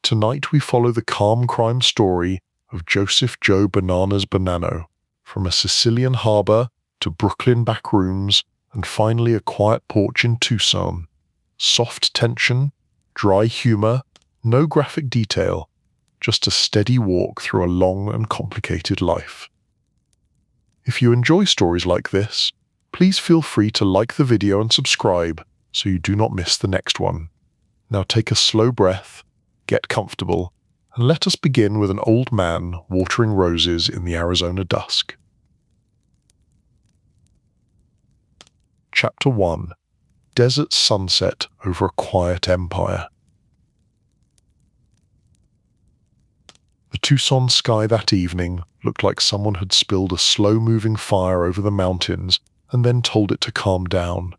Tonight we follow the calm crime story of Joseph Joe Bananas Bonanno, from a Sicilian harbor to Brooklyn back rooms and finally a quiet porch in Tucson. Soft tension, dry humor, no graphic detail, just a steady walk through a long and complicated life. If you enjoy stories like this, please feel free to like the video and subscribe so you do not miss the next one. Now take a slow breath, get comfortable, and let us begin with an old man watering roses in the Arizona dusk. Chapter 1. Desert Sunset Over a Quiet Empire. The Tucson sky that evening looked like someone had spilled a slow-moving fire over the mountains and then told it to calm down.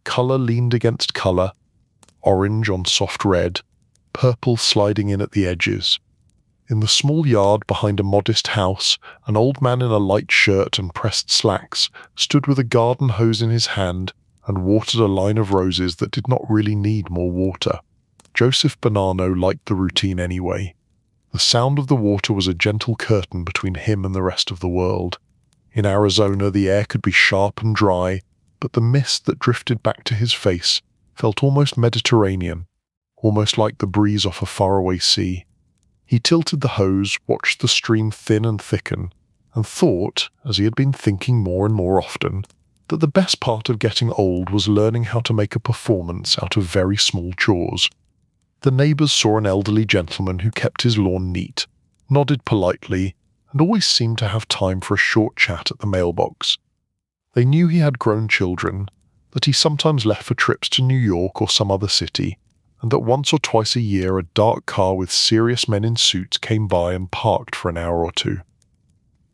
Color leaned against color, orange on soft red, purple sliding in at the edges. In the small yard behind a modest house, an old man in a light shirt and pressed slacks stood with a garden hose in his hand and watered a line of roses that did not really need more water. Joseph Bonanno liked the routine anyway. The sound of the water was a gentle curtain between him and the rest of the world. In Arizona, the air could be sharp and dry, but the mist that drifted back to his face felt almost Mediterranean, almost like the breeze off a faraway sea. He tilted the hose, watched the stream thin and thicken, and thought, as he had been thinking more and more often, that the best part of getting old was learning how to make a performance out of very small chores. The neighbors saw an elderly gentleman who kept his lawn neat, nodded politely, and always seemed to have time for a short chat at the mailbox. They knew he had grown children, that he sometimes left for trips to New York or some other city, and that once or twice a year a dark car with serious men in suits came by and parked for an hour or two.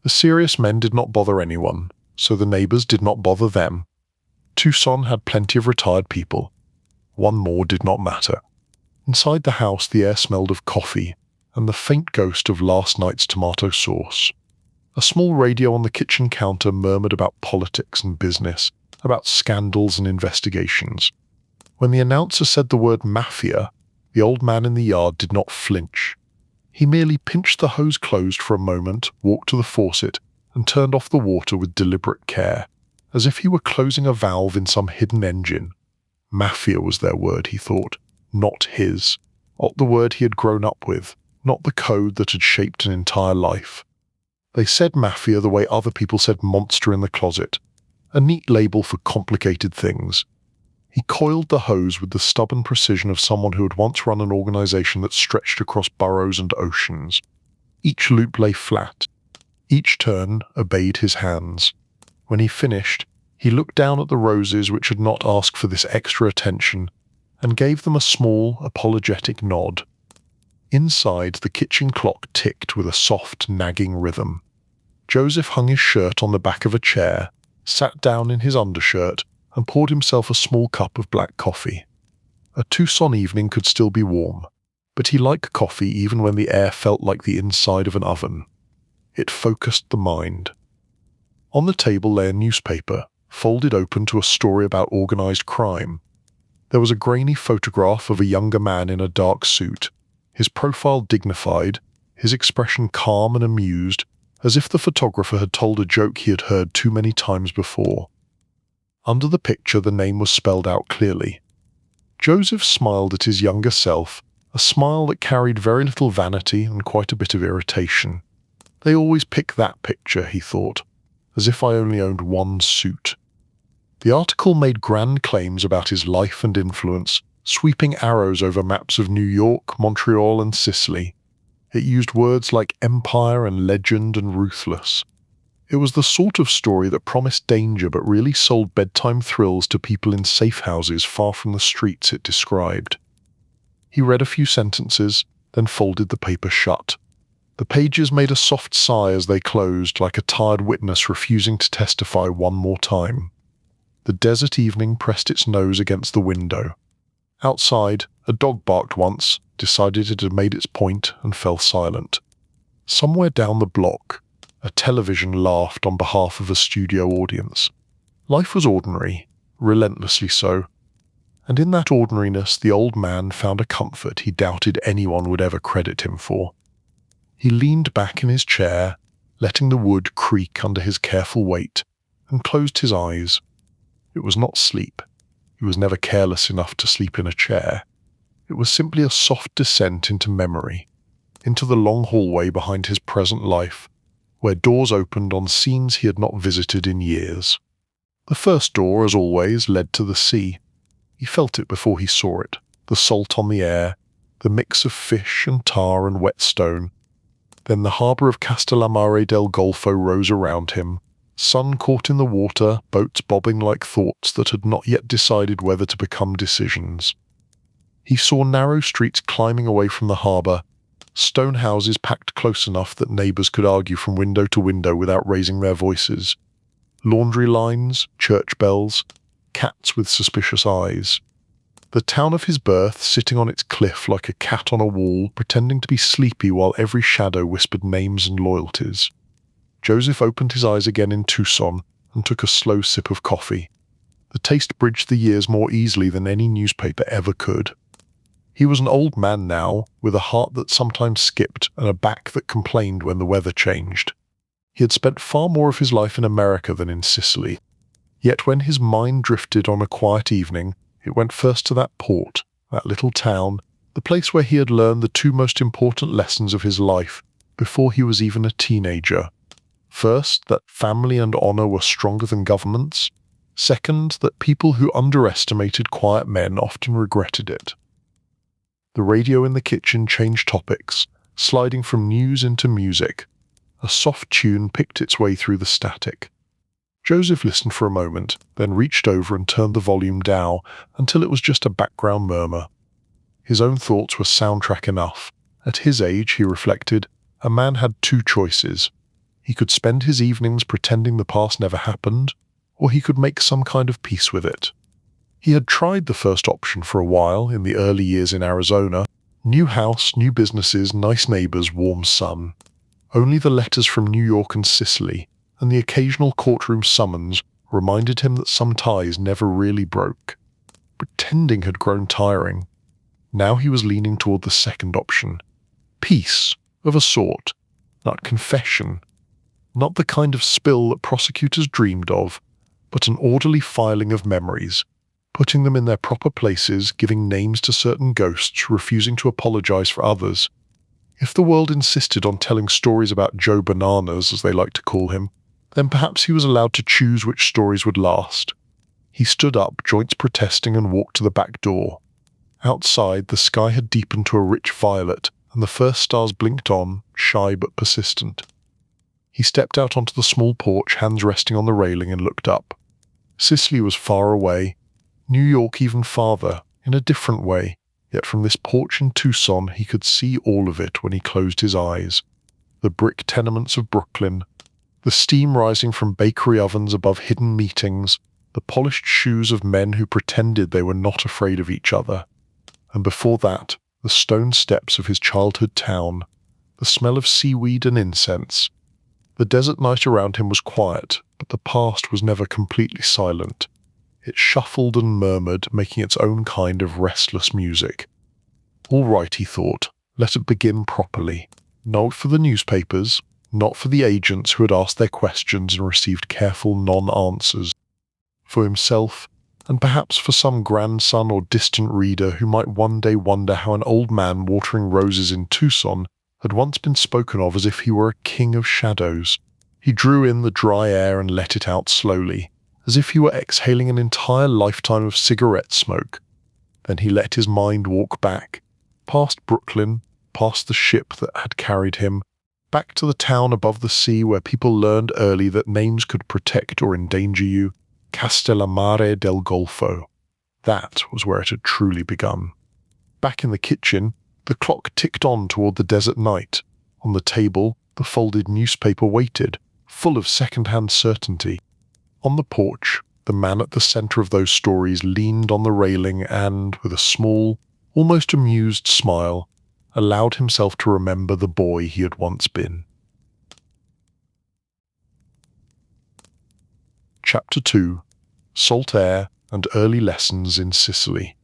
The serious men did not bother anyone, so the neighbors did not bother them. Tucson had plenty of retired people. One more did not matter. Inside the house the air smelled of coffee and the faint ghost of last night's tomato sauce. A small radio on the kitchen counter murmured about politics and business, about scandals and investigations. When the announcer said the word mafia, the old man in the yard did not flinch. He merely pinched the hose closed for a moment, walked to the faucet, and turned off the water with deliberate care, as if he were closing a valve in some hidden engine. Mafia was their word, he thought, not his. Not the word he had grown up with, not the code that had shaped an entire life. They said mafia the way other people said monster in the closet, a neat label for complicated things. He coiled the hose with the stubborn precision of someone who had once run an organization that stretched across boroughs and oceans. Each loop lay flat. Each turn obeyed his hands. When he finished, he looked down at the roses which had not asked for this extra attention and gave them a small, apologetic nod. Inside, the kitchen clock ticked with a soft, nagging rhythm. Joseph hung his shirt on the back of a chair, sat down in his undershirt, and poured himself a small cup of black coffee. A Tucson evening could still be warm, but he liked coffee even when the air felt like the inside of an oven. It focused the mind. On the table lay a newspaper, folded open to a story about organized crime. There was a grainy photograph of a younger man in a dark suit, his profile dignified, his expression calm and amused, as if the photographer had told a joke he had heard too many times before. Under the picture the name was spelled out clearly. Joseph smiled at his younger self, a smile that carried very little vanity and quite a bit of irritation. They always pick that picture, he thought, as if I only owned one suit. The article made grand claims about his life and influence, sweeping arrows over maps of New York, Montreal, and Sicily. It used words like empire and legend and ruthless. It was the sort of story that promised danger but really sold bedtime thrills to people in safe houses far from the streets it described. He read a few sentences, then folded the paper shut. The pages made a soft sigh as they closed, like a tired witness refusing to testify one more time. The desert evening pressed its nose against the window. Outside, a dog barked once, decided it had made its point, and fell silent. Somewhere down the block, a television laughed on behalf of a studio audience. Life was ordinary, relentlessly so. and in that ordinariness the old man found a comfort he doubted anyone would ever credit him for. He leaned back in his chair, letting the wood creak under his careful weight, and closed his eyes. It was not sleep. He was never careless enough to sleep in a chair. It was simply a soft descent into memory, into the long hallway behind his present life, where doors opened on scenes he had not visited in years. The first door, as always, led to the sea. He felt it before he saw it, the salt on the air, the mix of fish and tar and wet stone. Then the harbour of Castellammare del Golfo rose around him, sun caught in the water, boats bobbing like thoughts that had not yet decided whether to become decisions. He saw narrow streets climbing away from the harbour, stone houses packed close enough that neighbours could argue from window to window without raising their voices, laundry lines, church bells, cats with suspicious eyes. The town of his birth sitting on its cliff like a cat on a wall, pretending to be sleepy while every shadow whispered names and loyalties. Joseph opened his eyes again in Tucson and took a slow sip of coffee. The taste bridged the years more easily than any newspaper ever could. He was an old man now, with a heart that sometimes skipped and a back that complained when the weather changed. He had spent far more of his life in America than in Sicily. Yet when his mind drifted on a quiet evening, it went first to that port, that little town, the place where he had learned the two most important lessons of his life before he was even a teenager. First, that family and honor were stronger than governments. Second, that people who underestimated quiet men often regretted it. The radio in the kitchen changed topics, sliding from news into music. A soft tune picked its way through the static. Joseph listened for a moment, then reached over and turned the volume down until it was just a background murmur. His own thoughts were soundtrack enough. At his age, he reflected, a man had two choices. He could spend his evenings pretending the past never happened, or he could make some kind of peace with it. He had tried the first option for a while in the early years in Arizona. New house, new businesses, nice neighbors, warm sun. Only the letters from New York and Sicily, and the occasional courtroom summons reminded him that some ties never really broke. Pretending had grown tiring. Now he was leaning toward the second option. Peace, of a sort, not confession. Not the kind of spill that prosecutors dreamed of, but an orderly filing of memories, putting them in their proper places, giving names to certain ghosts, refusing to apologize for others. If the world insisted on telling stories about Joe Bananas, as they like to call him, then perhaps he was allowed to choose which stories would last. He stood up, joints protesting, and walked to the back door. Outside, the sky had deepened to a rich violet, and the first stars blinked on, shy but persistent. He stepped out onto the small porch, hands resting on the railing, and looked up. Sicily was far away, New York even farther, in a different way, yet from this porch in Tucson he could see all of it when he closed his eyes. The brick tenements of Brooklyn, the steam rising from bakery ovens above hidden meetings, the polished shoes of men who pretended they were not afraid of each other. And before that, the stone steps of his childhood town, the smell of seaweed and incense. The desert night around him was quiet, but the past was never completely silent. It shuffled and murmured, making its own kind of restless music. All right, he thought, let it begin properly. Not for the newspapers, not for the agents who had asked their questions and received careful non-answers. For himself, and perhaps for some grandson or distant reader who might one day wonder how an old man watering roses in Tucson had once been spoken of as if he were a king of shadows. He drew in the dry air and let it out slowly, as if he were exhaling an entire lifetime of cigarette smoke. Then he let his mind walk back, past Brooklyn, past the ship that had carried him, back to the town above the sea where people learned early that names could protect or endanger you, Castellammare del Golfo. That was where it had truly begun. Back in the kitchen, the clock ticked on toward the desert night. On the table, the folded newspaper waited, full of second-hand certainty. On the porch, the man at the center of those stories leaned on the railing and, with a small, almost amused smile, allowed himself to remember the boy he had once been. Chapter 2. Salt Air and early lessons in Sicily.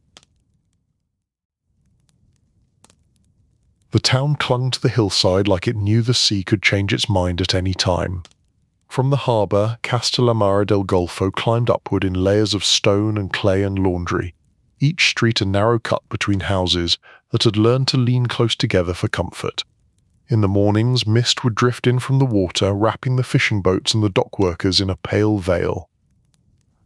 The town clung to the hillside like it knew the sea could change its mind at any time. From the harbour, Castellamare del Golfo climbed upward in layers of stone and clay and laundry, each street a narrow cut between houses that had learned to lean close together for comfort. In the mornings, mist would drift in from the water, wrapping the fishing boats and the dock workers in a pale veil.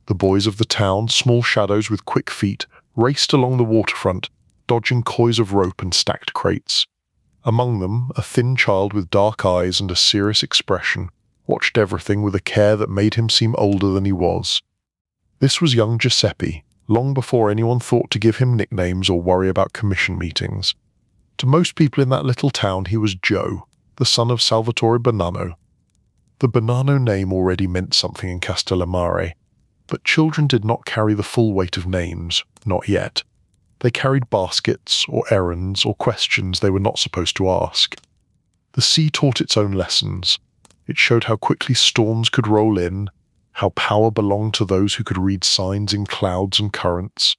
The boys of the town, small shadows with quick feet, raced along the waterfront, dodging coys of rope and stacked crates. Among them, a thin child with dark eyes and a serious expression watched everything with a care that made him seem older than he was. This was young Giuseppe, long before anyone thought to give him nicknames or worry about commission meetings. To most people in that little town he was Joe, the son of Salvatore Bonanno. The Bonanno name already meant something in Castellamare, but children did not carry the full weight of names, not yet. They carried baskets, or errands, or questions they were not supposed to ask. The sea taught its own lessons. It showed how quickly storms could roll in, how power belonged to those who could read signs in clouds and currents.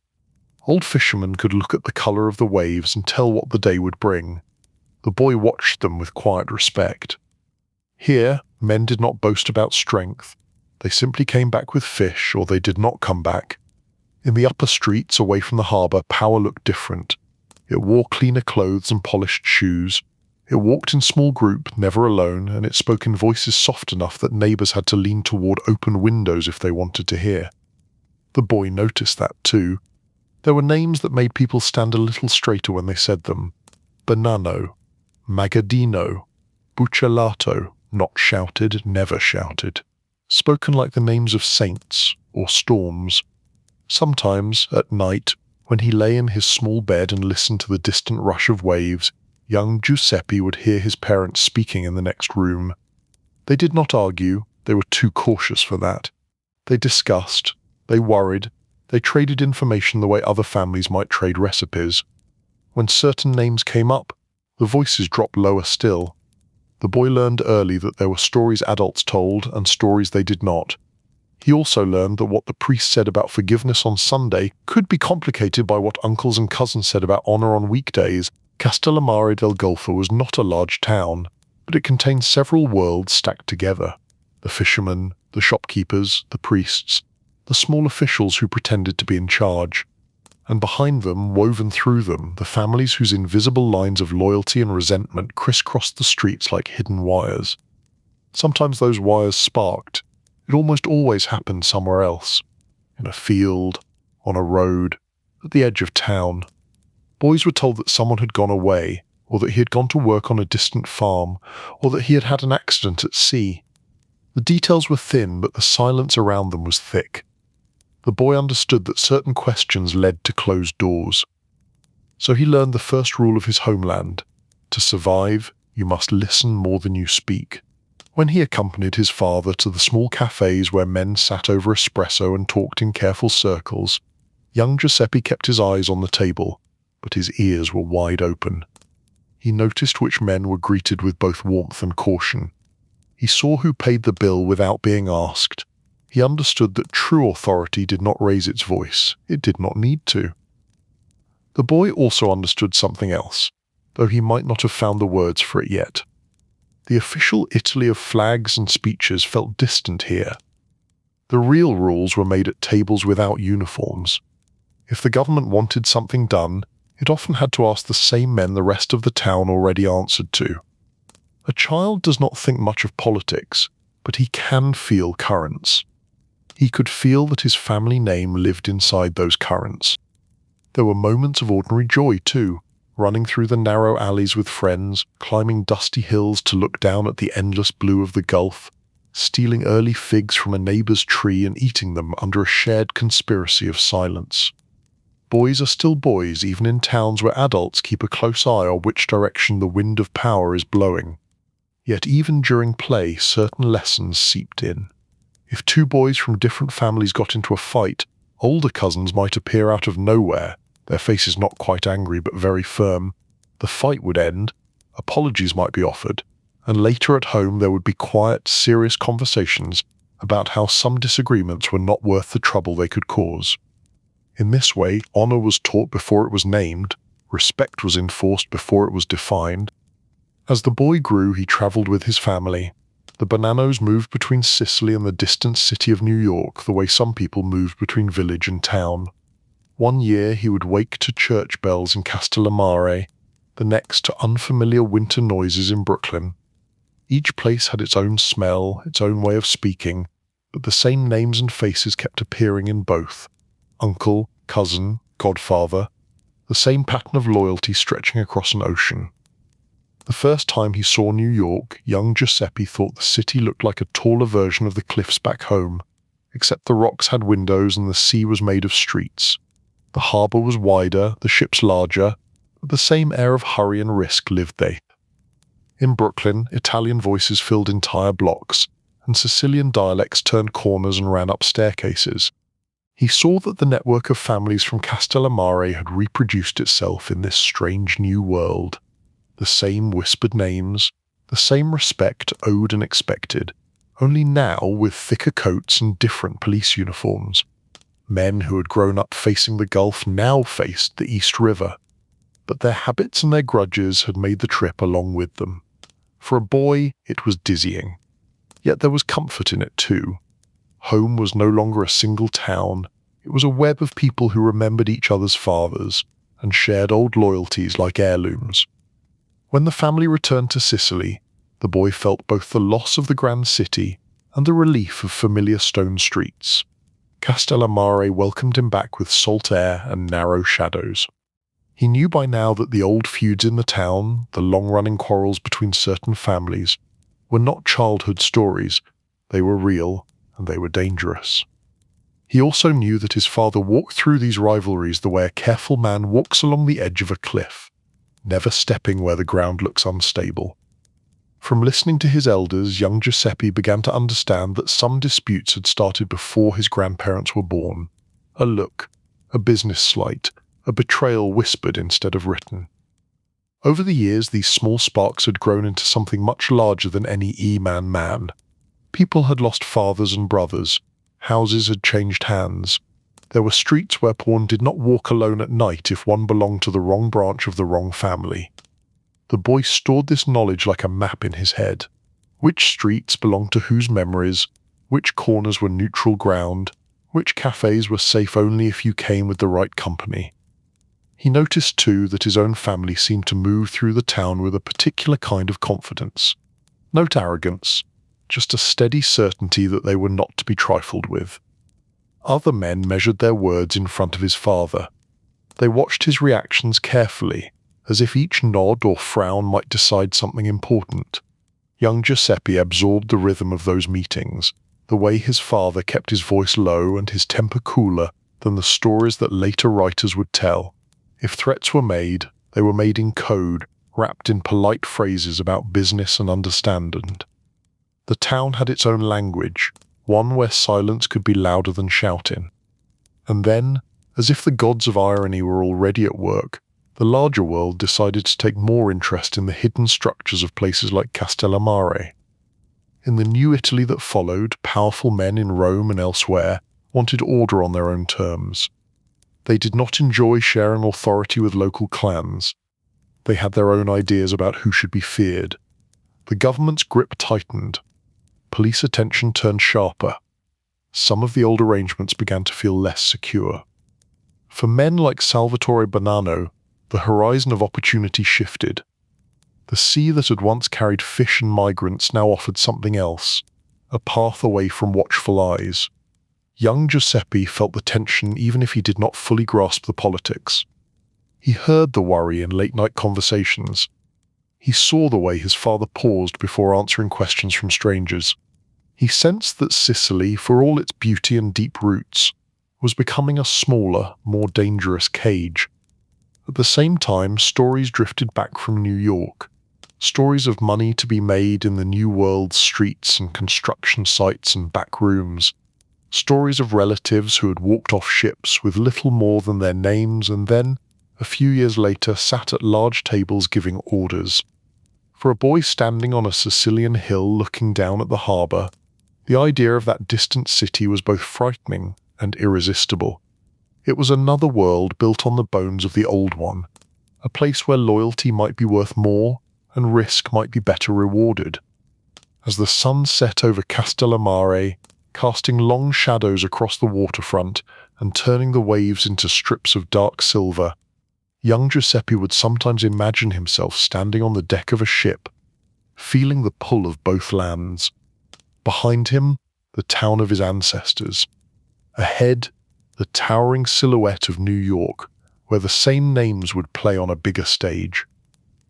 Old fishermen could look at the colour of the waves and tell what the day would bring. The boy watched them with quiet respect. Here, men did not boast about strength. They simply came back with fish, or they did not come back. In the upper streets, away from the harbour, power looked different. It wore cleaner clothes and polished shoes. It walked in small group, never alone, and it spoke in voices soft enough that neighbours had to lean toward open windows if they wanted to hear. The boy noticed that too. There were names that made people stand a little straighter when they said them. Bonanno, Magadino, Buccellato, not shouted, never shouted. Spoken like the names of saints or storms. Sometimes, at night, when he lay in his small bed and listened to the distant rush of waves, young Giuseppe would hear his parents speaking in the next room. They did not argue, they were too cautious for that. They discussed, they worried, they traded information the way other families might trade recipes. When certain names came up, the voices dropped lower still. The boy learned early that there were stories adults told and stories they did not. He also learned that what the priest said about forgiveness on Sunday could be complicated by what uncles and cousins said about honor on weekdays. Castellamare del Golfo was not a large town, but it contained several worlds stacked together. The fishermen, the shopkeepers, the priests, the small officials who pretended to be in charge. And behind them, woven through them, the families whose invisible lines of loyalty and resentment crisscrossed the streets like hidden wires. Sometimes those wires sparked. It almost always happened somewhere else. In a field, on a road, at the edge of town. Boys were told that someone had gone away, or that he had gone to work on a distant farm, or that he had had an accident at sea. The details were thin, but the silence around them was thick. The boy understood that certain questions led to closed doors. So he learned the first rule of his homeland. To survive, you must listen more than you speak. When he accompanied his father to the small cafes where men sat over espresso and talked in careful circles, young Giuseppe kept his eyes on the table, but his ears were wide open. He noticed which men were greeted with both warmth and caution. He saw who paid the bill without being asked. He understood that true authority did not raise its voice. It did not need to. The boy also understood something else, though he might not have found the words for it yet. The official Italy of flags and speeches felt distant here. The real rules were made at tables without uniforms. If the government wanted something done, it often had to ask the same men the rest of the town already answered to. A child does not think much of politics, but he can feel currents. He could feel that his family name lived inside those currents. There were moments of ordinary joy too, running through the narrow alleys with friends, climbing dusty hills to look down at the endless blue of the Gulf, stealing early figs from a neighbour's tree and eating them under a shared conspiracy of silence. Boys are still boys even in towns where adults keep a close eye on which direction the wind of power is blowing. Yet even during play, certain lessons seeped in. If two boys from different families got into a fight, older cousins might appear out of nowhere, their faces not quite angry but very firm. The fight would end, apologies might be offered, and later at home there would be quiet, serious conversations about how some disagreements were not worth the trouble they could cause. In this way, honor was taught before it was named, respect was enforced before it was defined. As the boy grew, he traveled with his family. The Bonannos moved between Sicily and the distant city of New York the way some people moved between village and town. One year he would wake to church bells in Castellamare, the next to unfamiliar winter noises in Brooklyn. Each place had its own smell, its own way of speaking, but the same names and faces kept appearing in both. Uncle, cousin, godfather, the same pattern of loyalty stretching across an ocean. The first time he saw New York, young Giuseppe thought the city looked like a taller version of the cliffs back home, except the rocks had windows and the sea was made of streets. The harbour was wider, the ships larger, but the same air of hurry and risk lived there. In Brooklyn, Italian voices filled entire blocks, and Sicilian dialects turned corners and ran up staircases. He saw that the network of families from Castellamare had reproduced itself in this strange new world. The same whispered names, the same respect owed and expected, only now with thicker coats and different police uniforms. Men who had grown up facing the Gulf now faced the East River, but their habits and their grudges had made the trip along with them. For a boy, it was dizzying. Yet there was comfort in it too. Home was no longer a single town, it was a web of people who remembered each other's fathers and shared old loyalties like heirlooms. When the family returned to Sicily, the boy felt both the loss of the grand city and the relief of familiar stone streets. Castellamare welcomed him back with salt air and narrow shadows. He knew by now that the old feuds in the town, the long-running quarrels between certain families, were not childhood stories. They were real, and they were dangerous. He also knew that his father walked through these rivalries the way a careful man walks along the edge of a cliff, never stepping where the ground looks unstable. From listening to his elders, young Giuseppe began to understand that some disputes had started before his grandparents were born. A look, a business slight, a betrayal whispered instead of written. Over the years, these small sparks had grown into something much larger than any man. People had lost fathers and brothers. Houses had changed hands. There were streets where one did not walk alone at night if one belonged to the wrong branch of the wrong family. The boy stored this knowledge like a map in his head. Which streets belonged to whose memories, which corners were neutral ground, which cafes were safe only if you came with the right company. He noticed too that his own family seemed to move through the town with a particular kind of confidence. Not arrogance, just a steady certainty that they were not to be trifled with. Other men measured their words in front of his father. They watched his reactions carefully, as if each nod or frown might decide something important. Young Giuseppe absorbed the rhythm of those meetings, the way his father kept his voice low and his temper cooler than the stories that later writers would tell. If threats were made, they were made in code, wrapped in polite phrases about business and understanding. The town had its own language, one where silence could be louder than shouting. And then, as if the gods of irony were already at work, the larger world decided to take more interest in the hidden structures of places like Castellamare. In the new Italy that followed, powerful men in Rome and elsewhere wanted order on their own terms. They did not enjoy sharing authority with local clans. They had their own ideas about who should be feared. The government's grip tightened. Police attention turned sharper. Some of the old arrangements began to feel less secure. For men like Salvatore Bonanno, the horizon of opportunity shifted. The sea that had once carried fish and migrants now offered something else, a path away from watchful eyes. Young Giuseppe felt the tension even if he did not fully grasp the politics. He heard the worry in late-night conversations. He saw the way his father paused before answering questions from strangers. He sensed that Sicily, for all its beauty and deep roots, was becoming a smaller, more dangerous cage. At the same time, stories drifted back from New York. Stories of money to be made in the New World's streets and construction sites and back rooms. Stories of relatives who had walked off ships with little more than their names and then, a few years later, sat at large tables giving orders. For a boy standing on a Sicilian hill looking down at the harbour, the idea of that distant city was both frightening and irresistible. It was another world built on the bones of the old one, a place where loyalty might be worth more and risk might be better rewarded. As the sun set over Castellammare, casting long shadows across the waterfront and turning the waves into strips of dark silver, young Giuseppe would sometimes imagine himself standing on the deck of a ship, feeling the pull of both lands. Behind him, the town of his ancestors. Ahead, the towering silhouette of New York, where the same names would play on a bigger stage.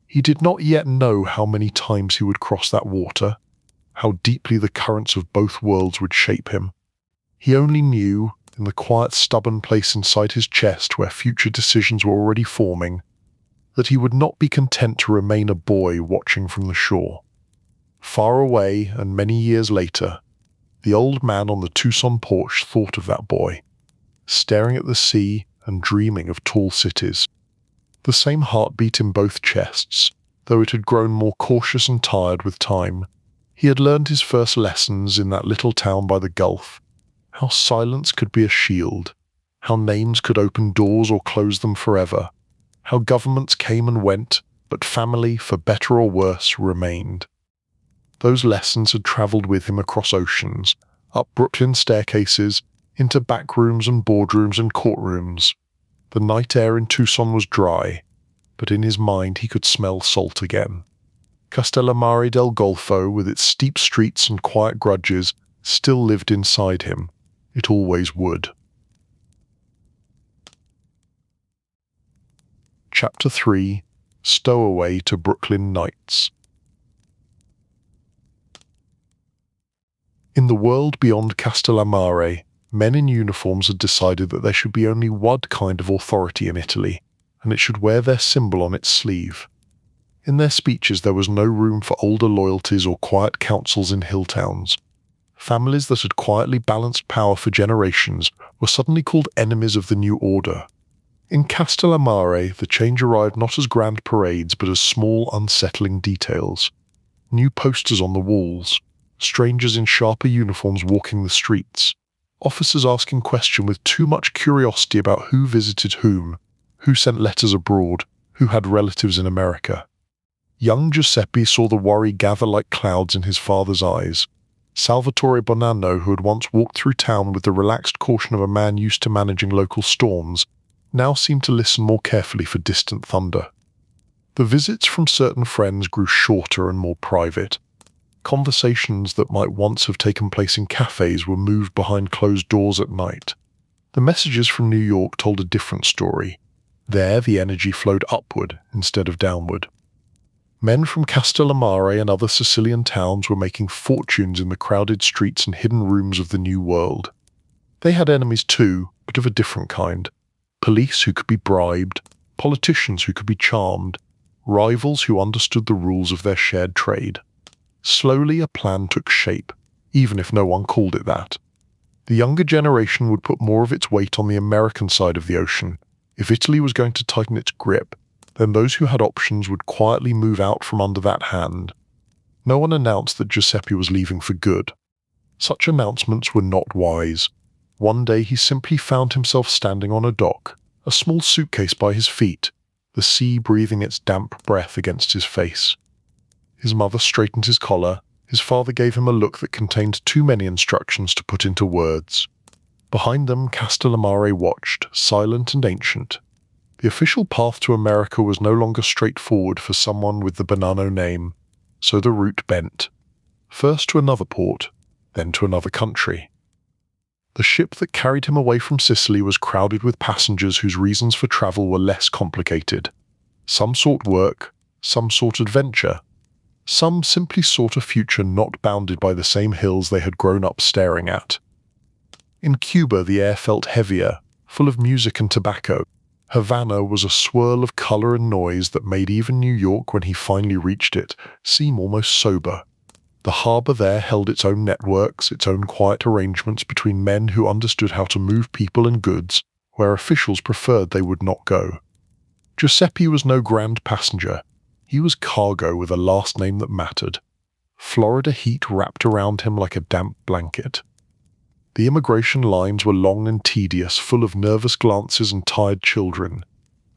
He did not yet know how many times he would cross that water, how deeply the currents of both worlds would shape him. He only knew, in the quiet, stubborn place inside his chest where future decisions were already forming, that he would not be content to remain a boy watching from the shore. Far away, and many years later, the old man on the Tucson porch thought of that boy, staring at the sea and dreaming of tall cities. The same heartbeat in both chests, though it had grown more cautious and tired with time. He had learned his first lessons in that little town by the Gulf, how silence could be a shield, how names could open doors or close them forever, how governments came and went, but family, for better or worse, remained. Those lessons had travelled with him across oceans, up Brooklyn staircases, into back rooms and boardrooms and courtrooms. The night air in Tucson was dry, but in his mind he could smell salt again. Castellammare del Golfo, with its steep streets and quiet grudges, still lived inside him. It always would. Chapter 3: Stowaway to Brooklyn Nights. In the world beyond Castellammare, men in uniforms had decided that there should be only one kind of authority in Italy, and it should wear their symbol on its sleeve. In their speeches there was no room for older loyalties or quiet councils in hill towns. Families that had quietly balanced power for generations were suddenly called enemies of the new order. In Castellammare, the change arrived not as grand parades but as small, unsettling details. New posters on the walls, strangers in sharper uniforms walking the streets, officers asking questions with too much curiosity about who visited whom, who sent letters abroad, who had relatives in America. Young Giuseppe saw the worry gather like clouds in his father's eyes. Salvatore Bonanno, who had once walked through town with the relaxed caution of a man used to managing local storms, now seemed to listen more carefully for distant thunder. The visits from certain friends grew shorter and more private. Conversations that might once have taken place in cafes were moved behind closed doors at night. The messages from New York told a different story. There the energy flowed upward instead of downward. Men from Castellammare and other Sicilian towns were making fortunes in the crowded streets and hidden rooms of the New World. They had enemies too, but of a different kind. Police who could be bribed, politicians who could be charmed, rivals who understood the rules of their shared trade. Slowly a plan took shape, even if no one called it that. The younger generation would put more of its weight on the American side of the ocean. If Italy was going to tighten its grip, then those who had options would quietly move out from under that hand. No one announced that Giuseppe was leaving for good. Such announcements were not wise. One day he simply found himself standing on a dock, a small suitcase by his feet, the sea breathing its damp breath against his face. His mother straightened his collar. His father gave him a look that contained too many instructions to put into words. Behind them, Castellammare watched, silent and ancient. The official path to America was no longer straightforward for someone with the Bonanno name, so the route bent. First to another port, then to another country. The ship that carried him away from Sicily was crowded with passengers whose reasons for travel were less complicated. Some sought work, some sought adventure, some simply sought a future not bounded by the same hills they had grown up staring at. In Cuba the air felt heavier, full of music and tobacco. Havana was a swirl of colour and noise that made even New York, when he finally reached it, seem almost sober. The harbour there held its own networks, its own quiet arrangements between men who understood how to move people and goods, where officials preferred they would not go. Giuseppe was no grand passenger. He was cargo with a last name that mattered. Florida heat wrapped around him like a damp blanket. The immigration lines were long and tedious, full of nervous glances and tired children.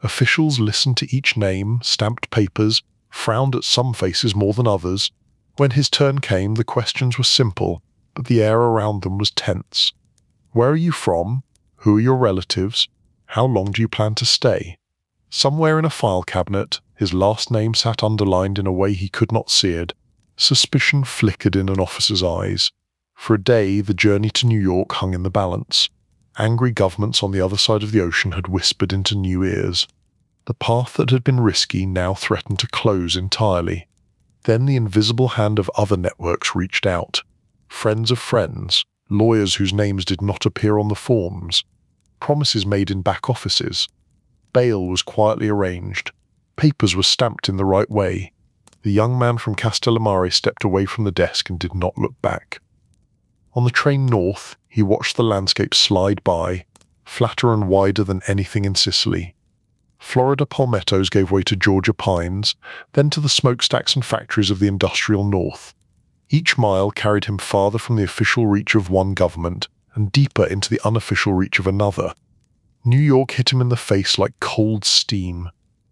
Officials listened to each name, stamped papers, frowned at some faces more than others. When his turn came, the questions were simple, but the air around them was tense. Where are you from? Who are your relatives? How long do you plan to stay? Somewhere in a file cabinet, his last name sat underlined in a way he could not see it. Suspicion flickered in an officer's eyes. For a day, the journey to New York hung in the balance. Angry governments on the other side of the ocean had whispered into new ears. The path that had been risky now threatened to close entirely. Then the invisible hand of other networks reached out. Friends of friends, lawyers whose names did not appear on the forms, promises made in back offices. Bail was quietly arranged. Papers were stamped in the right way. The young man from Castellamare stepped away from the desk and did not look back. On the train north, he watched the landscape slide by, flatter and wider than anything in Sicily. Florida palmettos gave way to Georgia pines, then to the smokestacks and factories of the industrial north. Each mile carried him farther from the official reach of one government and deeper into the unofficial reach of another. New York hit him in the face like cold steam.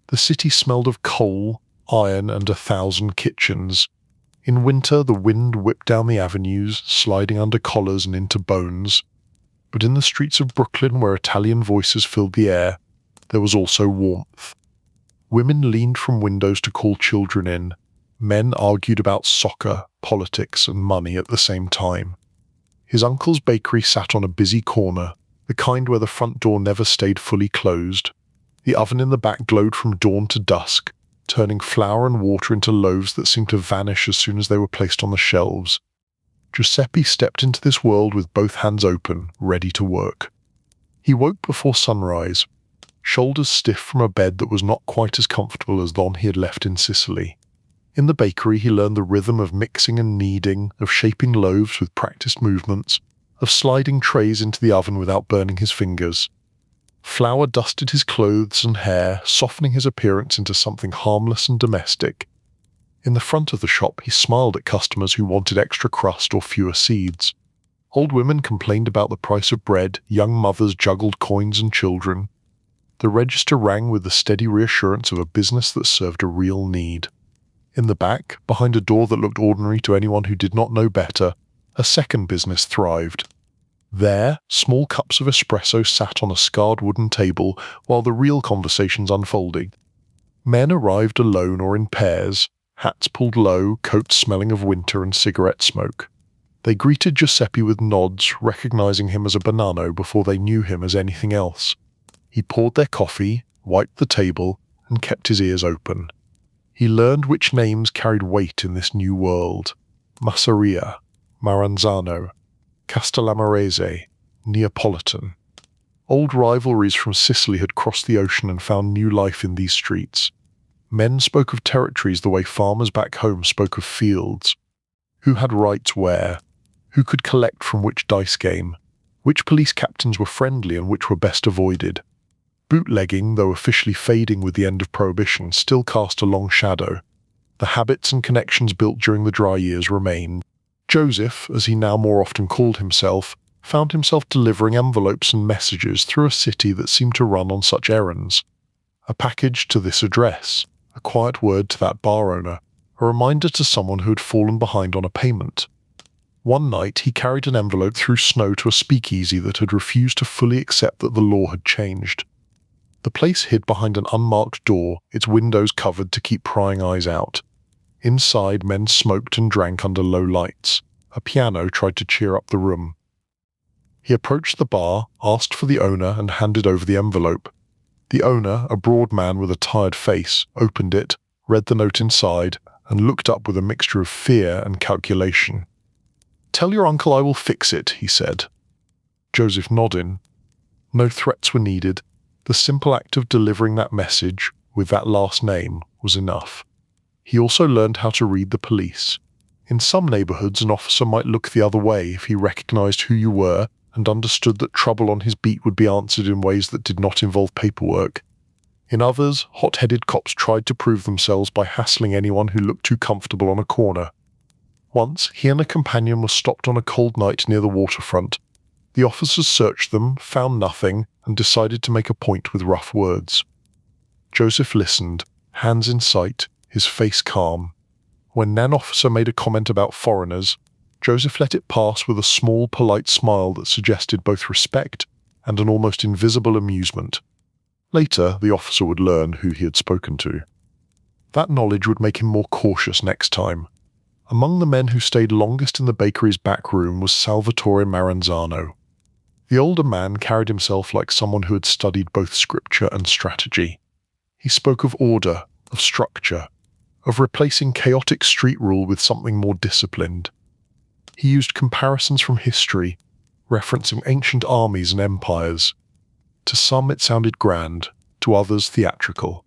The city smelled of coal, iron, and 1,000 kitchens. In winter, the wind whipped down the avenues, sliding under collars and into bones. But in the streets of Brooklyn, where Italian voices filled the air, there was also warmth. Women leaned from windows to call children in. Men argued about soccer, politics, and money at the same time. His uncle's bakery sat on a busy corner, the kind where the front door never stayed fully closed. The oven in the back glowed from dawn to dusk, turning flour and water into loaves that seemed to vanish as soon as they were placed on the shelves. Giuseppe stepped into this world with both hands open, ready to work. He woke before sunrise, shoulders stiff from a bed that was not quite as comfortable as the one he had left in Sicily. In the bakery he learned the rhythm of mixing and kneading, of shaping loaves with practiced movements, of sliding trays into the oven without burning his fingers. Flour dusted his clothes and hair, softening his appearance into something harmless and domestic. In the front of the shop he smiled at customers who wanted extra crust or fewer seeds. Old women complained about the price of bread, young mothers juggled coins and children. The register rang with the steady reassurance of a business that served a real need. In the back, behind a door that looked ordinary to anyone who did not know better, a second business thrived. There, small cups of espresso sat on a scarred wooden table while the real conversations unfolded. Men arrived alone or in pairs, hats pulled low, coats smelling of winter and cigarette smoke. They greeted Giuseppe with nods, recognizing him as a Bonanno before they knew him as anything else. He poured their coffee, wiped the table, and kept his ears open. He learned which names carried weight in this new world: Masseria, Maranzano, Castellamarese, Neapolitan. Old rivalries from Sicily had crossed the ocean and found new life in these streets. Men spoke of territories the way farmers back home spoke of fields. Who had rights where? Who could collect from which dice game? Which police captains were friendly and which were best avoided? Bootlegging, though officially fading with the end of prohibition, still cast a long shadow. The habits and connections built during the dry years remained. Joseph, as he now more often called himself, found himself delivering envelopes and messages through a city that seemed to run on such errands. A package to this address, a quiet word to that bar owner, a reminder to someone who had fallen behind on a payment. One night he carried an envelope through snow to a speakeasy that had refused to fully accept that the law had changed. The place hid behind an unmarked door, its windows covered to keep prying eyes out. Inside, men smoked and drank under low lights. A piano tried to cheer up the room. He approached the bar, asked for the owner, and handed over the envelope. The owner, a broad man with a tired face, opened it, read the note inside, and looked up with a mixture of fear and calculation. "Tell your uncle I will fix it," he said. Joseph nodded. No threats were needed. The simple act of delivering that message, with that last name, was enough. He also learned how to read the police. In some neighborhoods, an officer might look the other way if he recognized who you were and understood that trouble on his beat would be answered in ways that did not involve paperwork. In others, hot-headed cops tried to prove themselves by hassling anyone who looked too comfortable on a corner. Once, he and a companion were stopped on a cold night near the waterfront. The officers searched them, found nothing, and decided to make a point with rough words. Joseph listened, hands in sight, his face calm. When an officer made a comment about foreigners, Joseph let it pass with a small, polite smile that suggested both respect and an almost invisible amusement. Later, the officer would learn who he had spoken to. That knowledge would make him more cautious next time. Among the men who stayed longest in the bakery's back room was Salvatore Maranzano. The older man carried himself like someone who had studied both scripture and strategy. He spoke of order, of structure, of replacing chaotic street rule with something more disciplined. He used comparisons from history, referencing ancient armies and empires. To some it sounded grand, to others theatrical.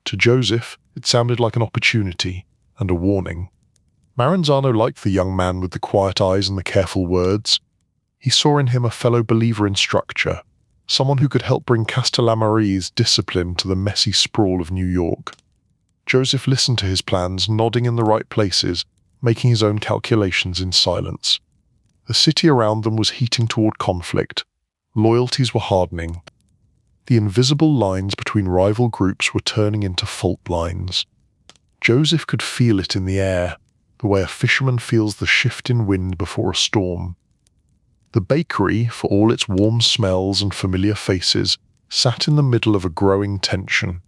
To Joseph, it sounded like an opportunity and a warning. Maranzano liked the young man with the quiet eyes and the careful words. He saw in him a fellow believer in structure, someone who could help bring Castellammare's discipline to the messy sprawl of New York. Joseph listened to his plans, nodding in the right places, making his own calculations in silence. The city around them was heating toward conflict. Loyalties were hardening. The invisible lines between rival groups were turning into fault lines. Joseph could feel it in the air, the way a fisherman feels the shift in wind before a storm. The bakery, for all its warm smells and familiar faces, sat in the middle of a growing tension.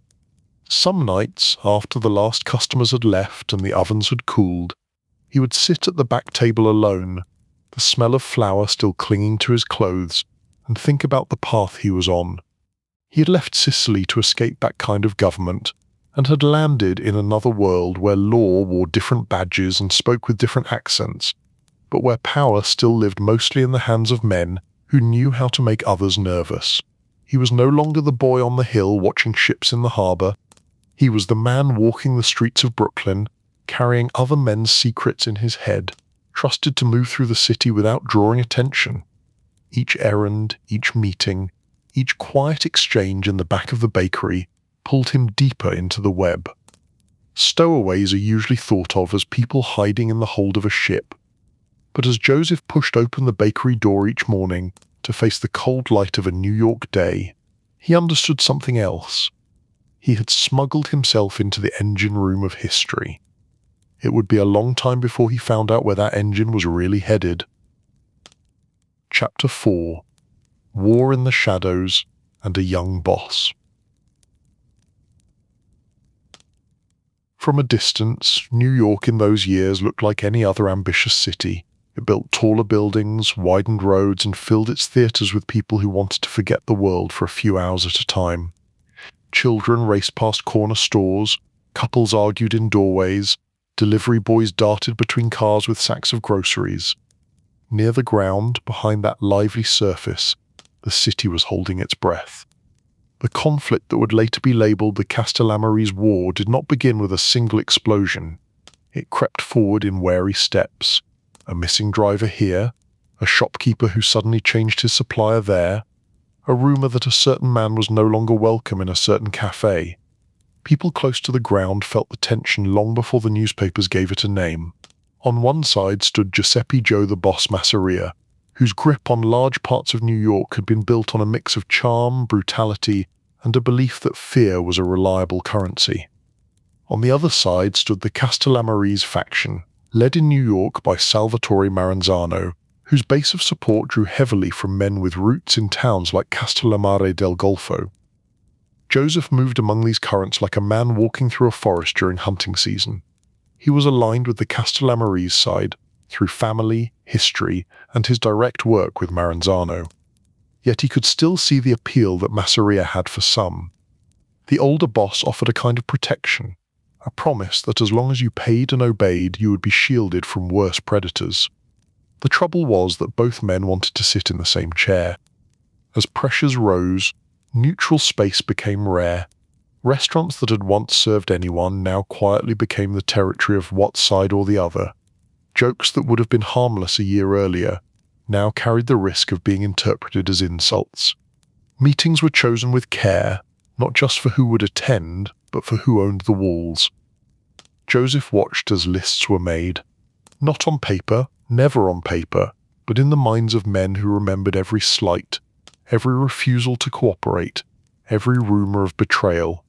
Some nights, after the last customers had left and the ovens had cooled, he would sit at the back table alone, the smell of flour still clinging to his clothes, and think about the path he was on. He had left Sicily to escape that kind of government, and had landed in another world where law wore different badges and spoke with different accents, but where power still lived mostly in the hands of men who knew how to make others nervous. He was no longer the boy on the hill watching ships in the harbour. He was the man walking the streets of Brooklyn, carrying other men's secrets in his head, trusted to move through the city without drawing attention. Each errand, each meeting, each quiet exchange in the back of the bakery pulled him deeper into the web. Stowaways are usually thought of as people hiding in the hold of a ship. But as Joseph pushed open the bakery door each morning to face the cold light of a New York day, he understood something else. He had smuggled himself into the engine room of history. It would be a long time before he found out where that engine was really headed. Chapter 4: War in the Shadows and a Young Boss. From a distance, New York in those years looked like any other ambitious city. It built taller buildings, widened roads, and filled its theaters with people who wanted to forget the world for a few hours at a time. Children raced past corner stores, couples argued in doorways, delivery boys darted between cars with sacks of groceries. Near the ground, behind that lively surface, the city was holding its breath. The conflict that would later be labelled the Castellammare's War did not begin with a single explosion. It crept forward in wary steps. A missing driver here, a shopkeeper who suddenly changed his supplier there, a rumour that a certain man was no longer welcome in a certain cafe. People close to the ground felt the tension long before the newspapers gave it a name. On one side stood Giuseppe Joe the Boss Masseria, whose grip on large parts of New York had been built on a mix of charm, brutality, and a belief that fear was a reliable currency. On the other side stood the Castellammare's faction, led in New York by Salvatore Maranzano, whose base of support drew heavily from men with roots in towns like Castellammare del Golfo. Joseph moved among these currents like a man walking through a forest during hunting season. He was aligned with the Castellammare's side through family, history, and his direct work with Maranzano. Yet he could still see the appeal that Masseria had for some. The older boss offered a kind of protection, a promise that as long as you paid and obeyed, you would be shielded from worse predators. The trouble was that both men wanted to sit in the same chair. As pressures rose, neutral space became rare. Restaurants that had once served anyone now quietly became the territory of one side or the other. Jokes that would have been harmless a year earlier now carried the risk of being interpreted as insults. Meetings were chosen with care, not just for who would attend, but for who owned the walls. Joseph watched as lists were made. Not on paper, never on paper, but in the minds of men who remembered every slight, every refusal to cooperate, every rumor of betrayal.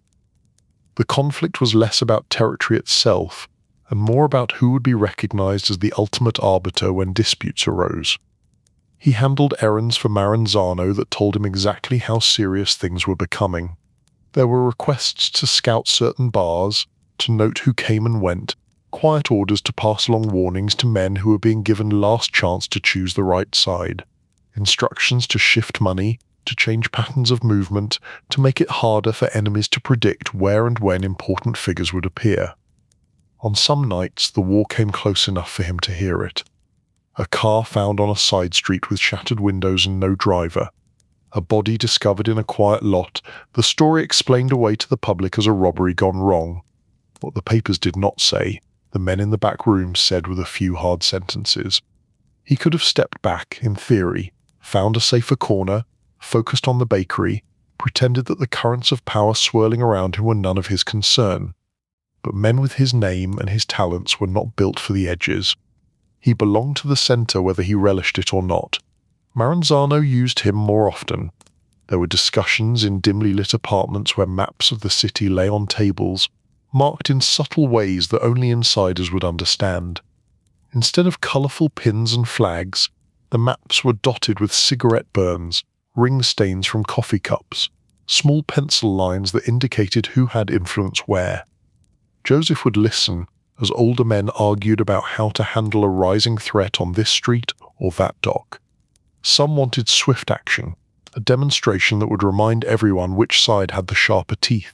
The conflict was less about territory itself, and more about who would be recognized as the ultimate arbiter when disputes arose. He handled errands for Maranzano that told him exactly how serious things were becoming. There were requests to scout certain bars, to note who came and went, quiet orders to pass along warnings to men who were being given last chance to choose the right side, instructions to shift money, to change patterns of movement, to make it harder for enemies to predict where and when important figures would appear. On some nights, the war came close enough for him to hear it. A car found on a side street with shattered windows and no driver. A body discovered in a quiet lot, the story explained away to the public as a robbery gone wrong. What the papers did not say, the men in the back room said with a few hard sentences. He could have stepped back, in theory, found a safer corner, focused on the bakery, pretended that the currents of power swirling around him were none of his concern. But men with his name and his talents were not built for the edges. He belonged to the centre whether he relished it or not. Maranzano used him more often. There were discussions in dimly lit apartments where maps of the city lay on tables, marked in subtle ways that only insiders would understand. Instead of colourful pins and flags, the maps were dotted with cigarette burns, ring stains from coffee cups, small pencil lines that indicated who had influence where. Joseph would listen as older men argued about how to handle a rising threat on this street or that dock. Some wanted swift action, a demonstration that would remind everyone which side had the sharper teeth.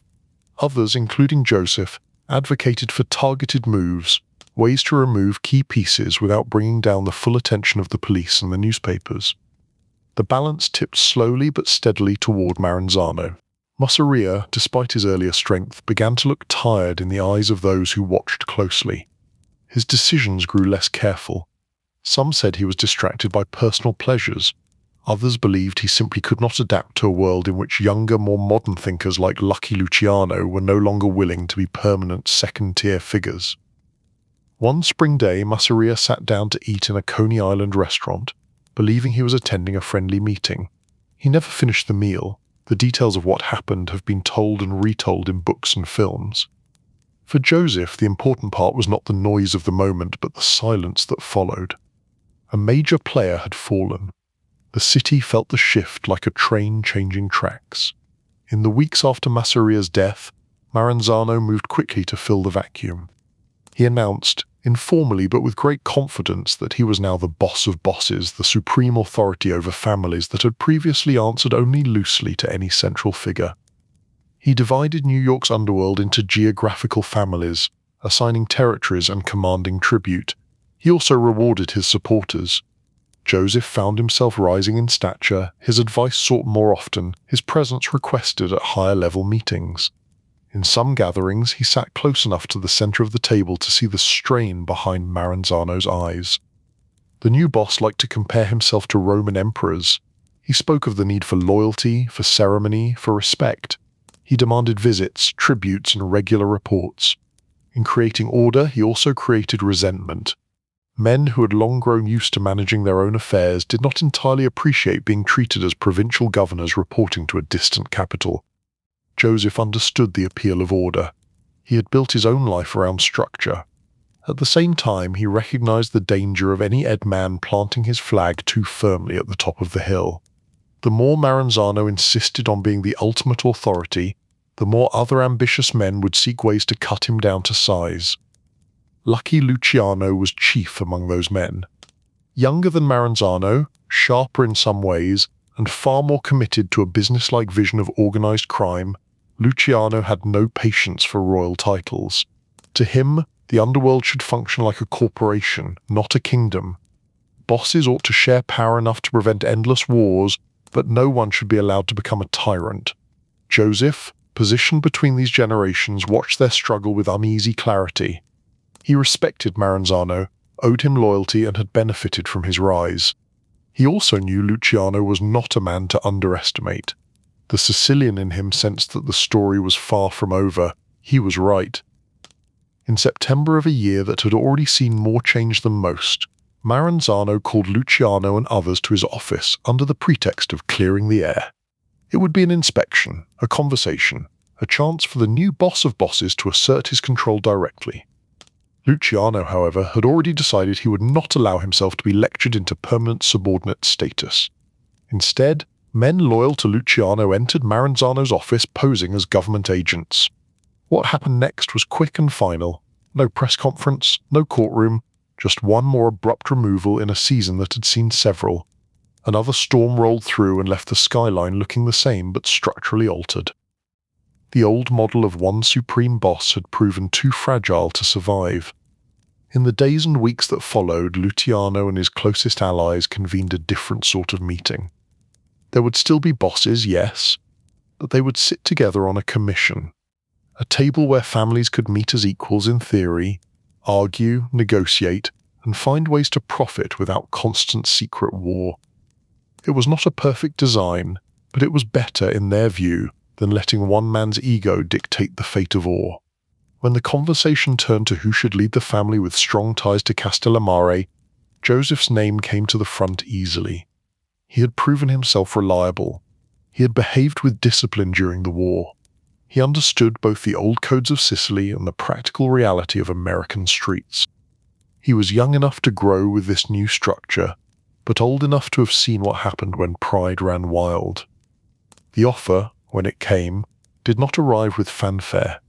Others, including Joseph, advocated for targeted moves, ways to remove key pieces without bringing down the full attention of the police and the newspapers. The balance tipped slowly but steadily toward Maranzano. Masseria, despite his earlier strength, began to look tired in the eyes of those who watched closely. His decisions grew less careful. Some said he was distracted by personal pleasures. Others believed he simply could not adapt to a world in which younger, more modern thinkers like Lucky Luciano were no longer willing to be permanent second-tier figures. One spring day, Masseria sat down to eat in a Coney Island restaurant, believing he was attending a friendly meeting. He never finished the meal. The details of what happened have been told and retold in books and films. For Joseph, the important part was not the noise of the moment, but the silence that followed. A major player had fallen. The city felt the shift like a train changing tracks. In the weeks after Masseria's death, Maranzano moved quickly to fill the vacuum. He announced, informally but with great confidence, that he was now the boss of bosses, the supreme authority over families that had previously answered only loosely to any central figure. He divided New York's underworld into geographical families, assigning territories and commanding tribute. He also rewarded his supporters. Joseph found himself rising in stature, his advice sought more often, his presence requested at higher-level meetings. In some gatherings, he sat close enough to the center of the table to see the strain behind Maranzano's eyes. The new boss liked to compare himself to Roman emperors. He spoke of the need for loyalty, for ceremony, for respect. He demanded visits, tributes, and regular reports. In creating order, he also created resentment. Men who had long grown used to managing their own affairs did not entirely appreciate being treated as provincial governors reporting to a distant capital. Joseph understood the appeal of order. He had built his own life around structure. At the same time, he recognized the danger of any man planting his flag too firmly at the top of the hill. The more Maranzano insisted on being the ultimate authority, the more other ambitious men would seek ways to cut him down to size. Lucky Luciano was chief among those men. Younger than Maranzano, sharper in some ways, and far more committed to a businesslike vision of organized crime, Luciano had no patience for royal titles. To him, the underworld should function like a corporation, not a kingdom. Bosses ought to share power enough to prevent endless wars, but no one should be allowed to become a tyrant. Joseph, positioned between these generations, watched their struggle with uneasy clarity. He respected Maranzano, owed him loyalty, and had benefited from his rise. He also knew Luciano was not a man to underestimate. The Sicilian in him sensed that the story was far from over. He was right. In September of a year that had already seen more change than most, Maranzano called Luciano and others to his office under the pretext of clearing the air. It would be an inspection, a conversation, a chance for the new boss of bosses to assert his control directly. Luciano, however, had already decided he would not allow himself to be lectured into permanent subordinate status. Instead, men loyal to Luciano entered Maranzano's office posing as government agents. What happened next was quick and final. No press conference, no courtroom, just one more abrupt removal in a season that had seen several. Another storm rolled through and left the skyline looking the same but structurally altered. The old model of one supreme boss had proven too fragile to survive. In the days and weeks that followed, Luciano and his closest allies convened a different sort of meeting. There would still be bosses, yes, but they would sit together on a commission, a table where families could meet as equals in theory, argue, negotiate, and find ways to profit without constant secret war. It was not a perfect design, but it was better, in their view, than letting one man's ego dictate the fate of all. When the conversation turned to who should lead the family with strong ties to Castellamare, Joseph's name came to the front easily. He had proven himself reliable. He had behaved with discipline during the war. He understood both the old codes of Sicily and the practical reality of American streets. He was young enough to grow with this new structure, but old enough to have seen what happened when pride ran wild. The offer, when it came, did not arrive with fanfare.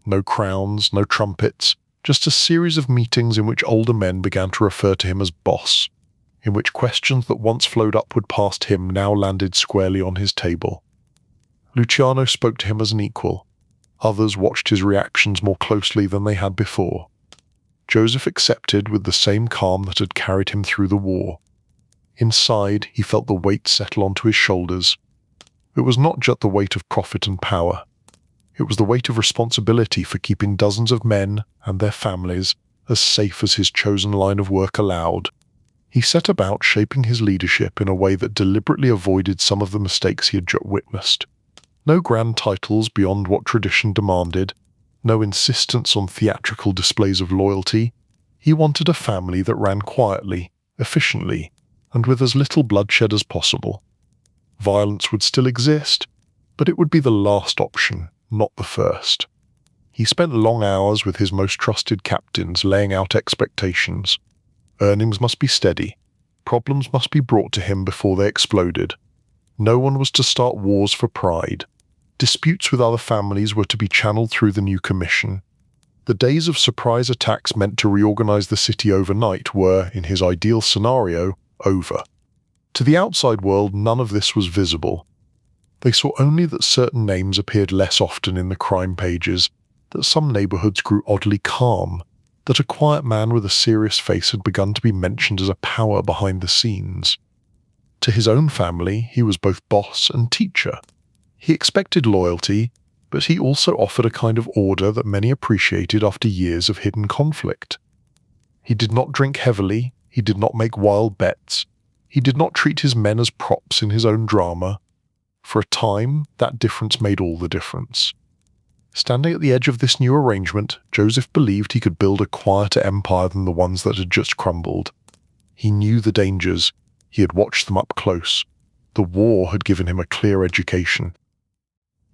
No crowns, no trumpets, just a series of meetings in which older men began to refer to him as boss, in which questions that once flowed upward past him now landed squarely on his table. Luciano spoke to him as an equal. Others watched his reactions more closely than they had before. Joseph accepted with the same calm that had carried him through the war. Inside, he felt the weight settle onto his shoulders. It was not just the weight of profit and power. It was the weight of responsibility for keeping dozens of men and their families as safe as his chosen line of work allowed. He set about shaping his leadership in a way that deliberately avoided some of the mistakes he had just witnessed. No grand titles beyond what tradition demanded, no insistence on theatrical displays of loyalty. He wanted a family that ran quietly, efficiently, and with as little bloodshed as possible. Violence would still exist, but it would be the last option, not the first. He spent long hours with his most trusted captains laying out expectations. Earnings must be steady. Problems must be brought to him before they exploded. No one was to start wars for pride. Disputes with other families were to be channeled through the new commission. The days of surprise attacks meant to reorganize the city overnight were, in his ideal scenario, over. To the outside world, none of this was visible. They saw only that certain names appeared less often in the crime pages, that some neighborhoods grew oddly calm, that a quiet man with a serious face had begun to be mentioned as a power behind the scenes. To his own family, he was both boss and teacher. He expected loyalty, but he also offered a kind of order that many appreciated after years of hidden conflict. He did not drink heavily, he did not make wild bets, he did not treat his men as props in his own drama. For a time, that difference made all the difference. Standing at the edge of this new arrangement, Joseph believed he could build a quieter empire than the ones that had just crumbled. He knew the dangers. He had watched them up close. The war had given him a clear education.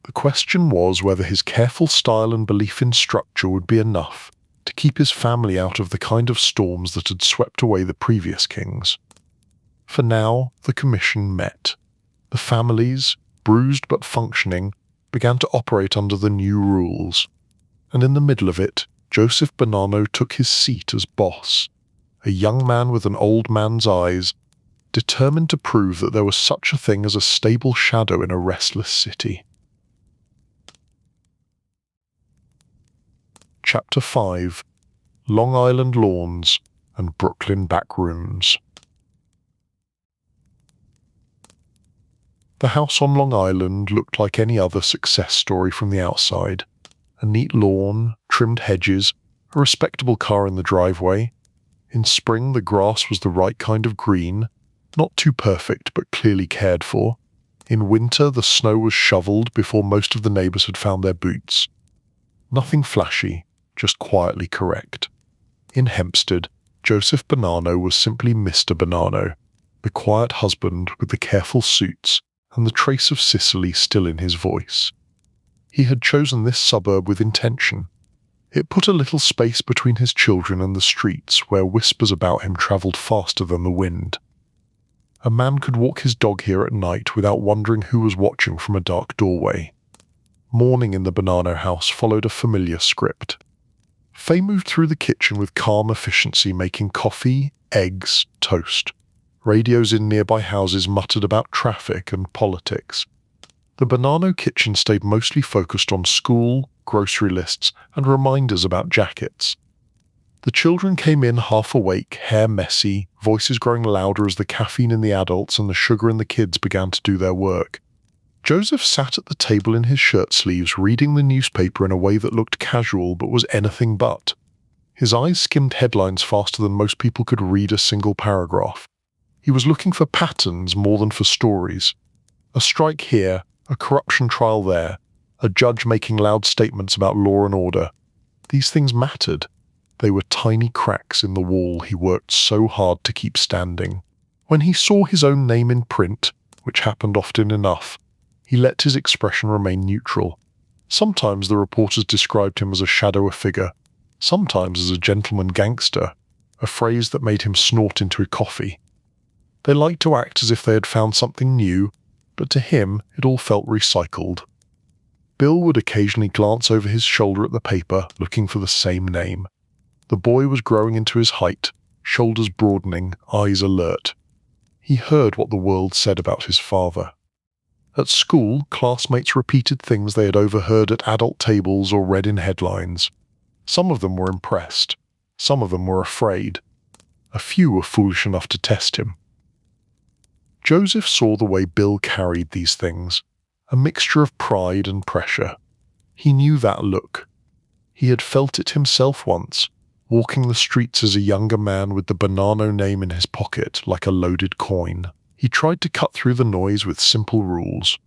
The question was whether his careful style and belief in structure would be enough to keep his family out of the kind of storms that had swept away the previous kings. For now, the commission met. The families, bruised but functioning, began to operate under the new rules. And in the middle of it, Joseph Bonanno took his seat as boss, a young man with an old man's eyes, determined to prove that there was such a thing as a stable shadow in a restless city. Chapter 5: Long Island Lawns and Brooklyn Backrooms. The house on Long Island looked like any other success story from the outside. A neat lawn, trimmed hedges, a respectable car in the driveway. In spring the grass was the right kind of green, not too perfect but clearly cared for. In winter the snow was shoveled before most of the neighbours had found their boots. Nothing flashy, just quietly correct. In Hempstead, Joseph Bonanno was simply Mr. Bonanno, the quiet husband with the careful suits and the trace of Sicily still in his voice. He had chosen this suburb with intention. It put a little space between his children and the streets where whispers about him travelled faster than the wind. A man could walk his dog here at night without wondering who was watching from a dark doorway. Morning in the Bonanno house followed a familiar script. Faye moved through the kitchen with calm efficiency, making coffee, eggs, toast. Radios in nearby houses muttered about traffic and politics. The Bonanno kitchen stayed mostly focused on school, grocery lists, and reminders about jackets. The children came in half awake, hair messy, voices growing louder as the caffeine in the adults and the sugar in the kids began to do their work. Joseph sat at the table in his shirt sleeves, reading the newspaper in a way that looked casual but was anything but. His eyes skimmed headlines faster than most people could read a single paragraph. He was looking for patterns more than for stories. A strike here, a corruption trial there, a judge making loud statements about law and order. These things mattered. They were tiny cracks in the wall he worked so hard to keep standing. When he saw his own name in print, which happened often enough, he let his expression remain neutral. Sometimes the reporters described him as a shadowy figure, sometimes as a gentleman gangster, a phrase that made him snort into a coffee. They liked to act as if they had found something new, but to him it all felt recycled. Bill would occasionally glance over his shoulder at the paper, looking for the same name. The boy was growing into his height, shoulders broadening, eyes alert. He heard what the world said about his father. At school, classmates repeated things they had overheard at adult tables or read in headlines. Some of them were impressed. Some of them were afraid. A few were foolish enough to test him. Joseph saw the way Bill carried these things, a mixture of pride and pressure. He knew that look. He had felt it himself once, walking the streets as a younger man with the Bonanno name in his pocket like a loaded coin. He tried to cut through the noise with simple rules.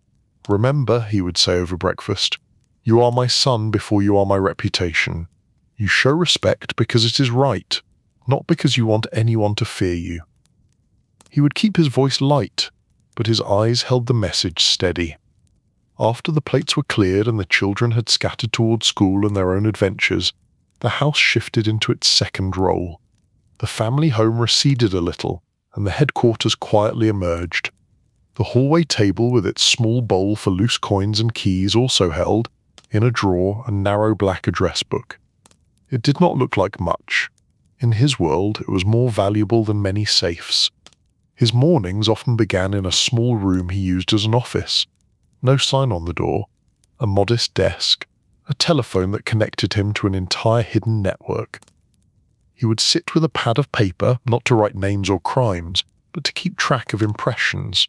"Remember," he would say over breakfast, "you are my son before you are my reputation. You show respect because it is right, not because you want anyone to fear you." He would keep his voice light, but his eyes held the message steady. After the plates were cleared and the children had scattered toward school and their own adventures, the house shifted into its second role. The family home receded a little, and the headquarters quietly emerged. The hallway table with its small bowl for loose coins and keys also held, in a drawer, a narrow black address book. It did not look like much. In his world, it was more valuable than many safes. His mornings often began in a small room he used as an office. No sign on the door, a modest desk, a telephone that connected him to an entire hidden network. He would sit with a pad of paper, not to write names or crimes, but to keep track of impressions.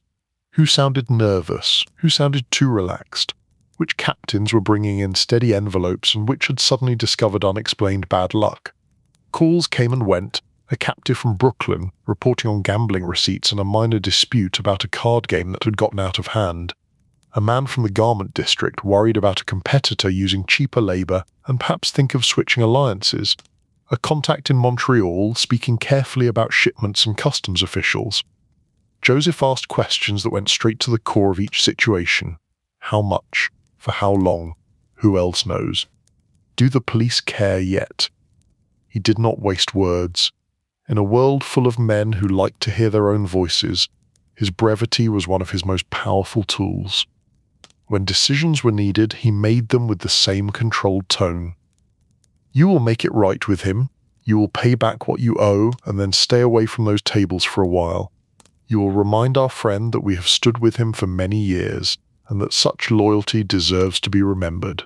Who sounded nervous? Who sounded too relaxed? Which captains were bringing in steady envelopes and which had suddenly discovered unexplained bad luck? Calls came and went, a captive from Brooklyn reporting on gambling receipts and a minor dispute about a card game that had gotten out of hand. A man from the garment district worried about a competitor using cheaper labour and perhaps think of switching alliances. A contact in Montreal speaking carefully about shipments and customs officials. Joseph asked questions that went straight to the core of each situation. How much? For how long? Who else knows? Do the police care yet? He did not waste words. In a world full of men who liked to hear their own voices, his brevity was one of his most powerful tools. When decisions were needed, he made them with the same controlled tone. You will make it right with him. You will pay back what you owe and then stay away from those tables for a while. You will remind our friend that we have stood with him for many years and that such loyalty deserves to be remembered.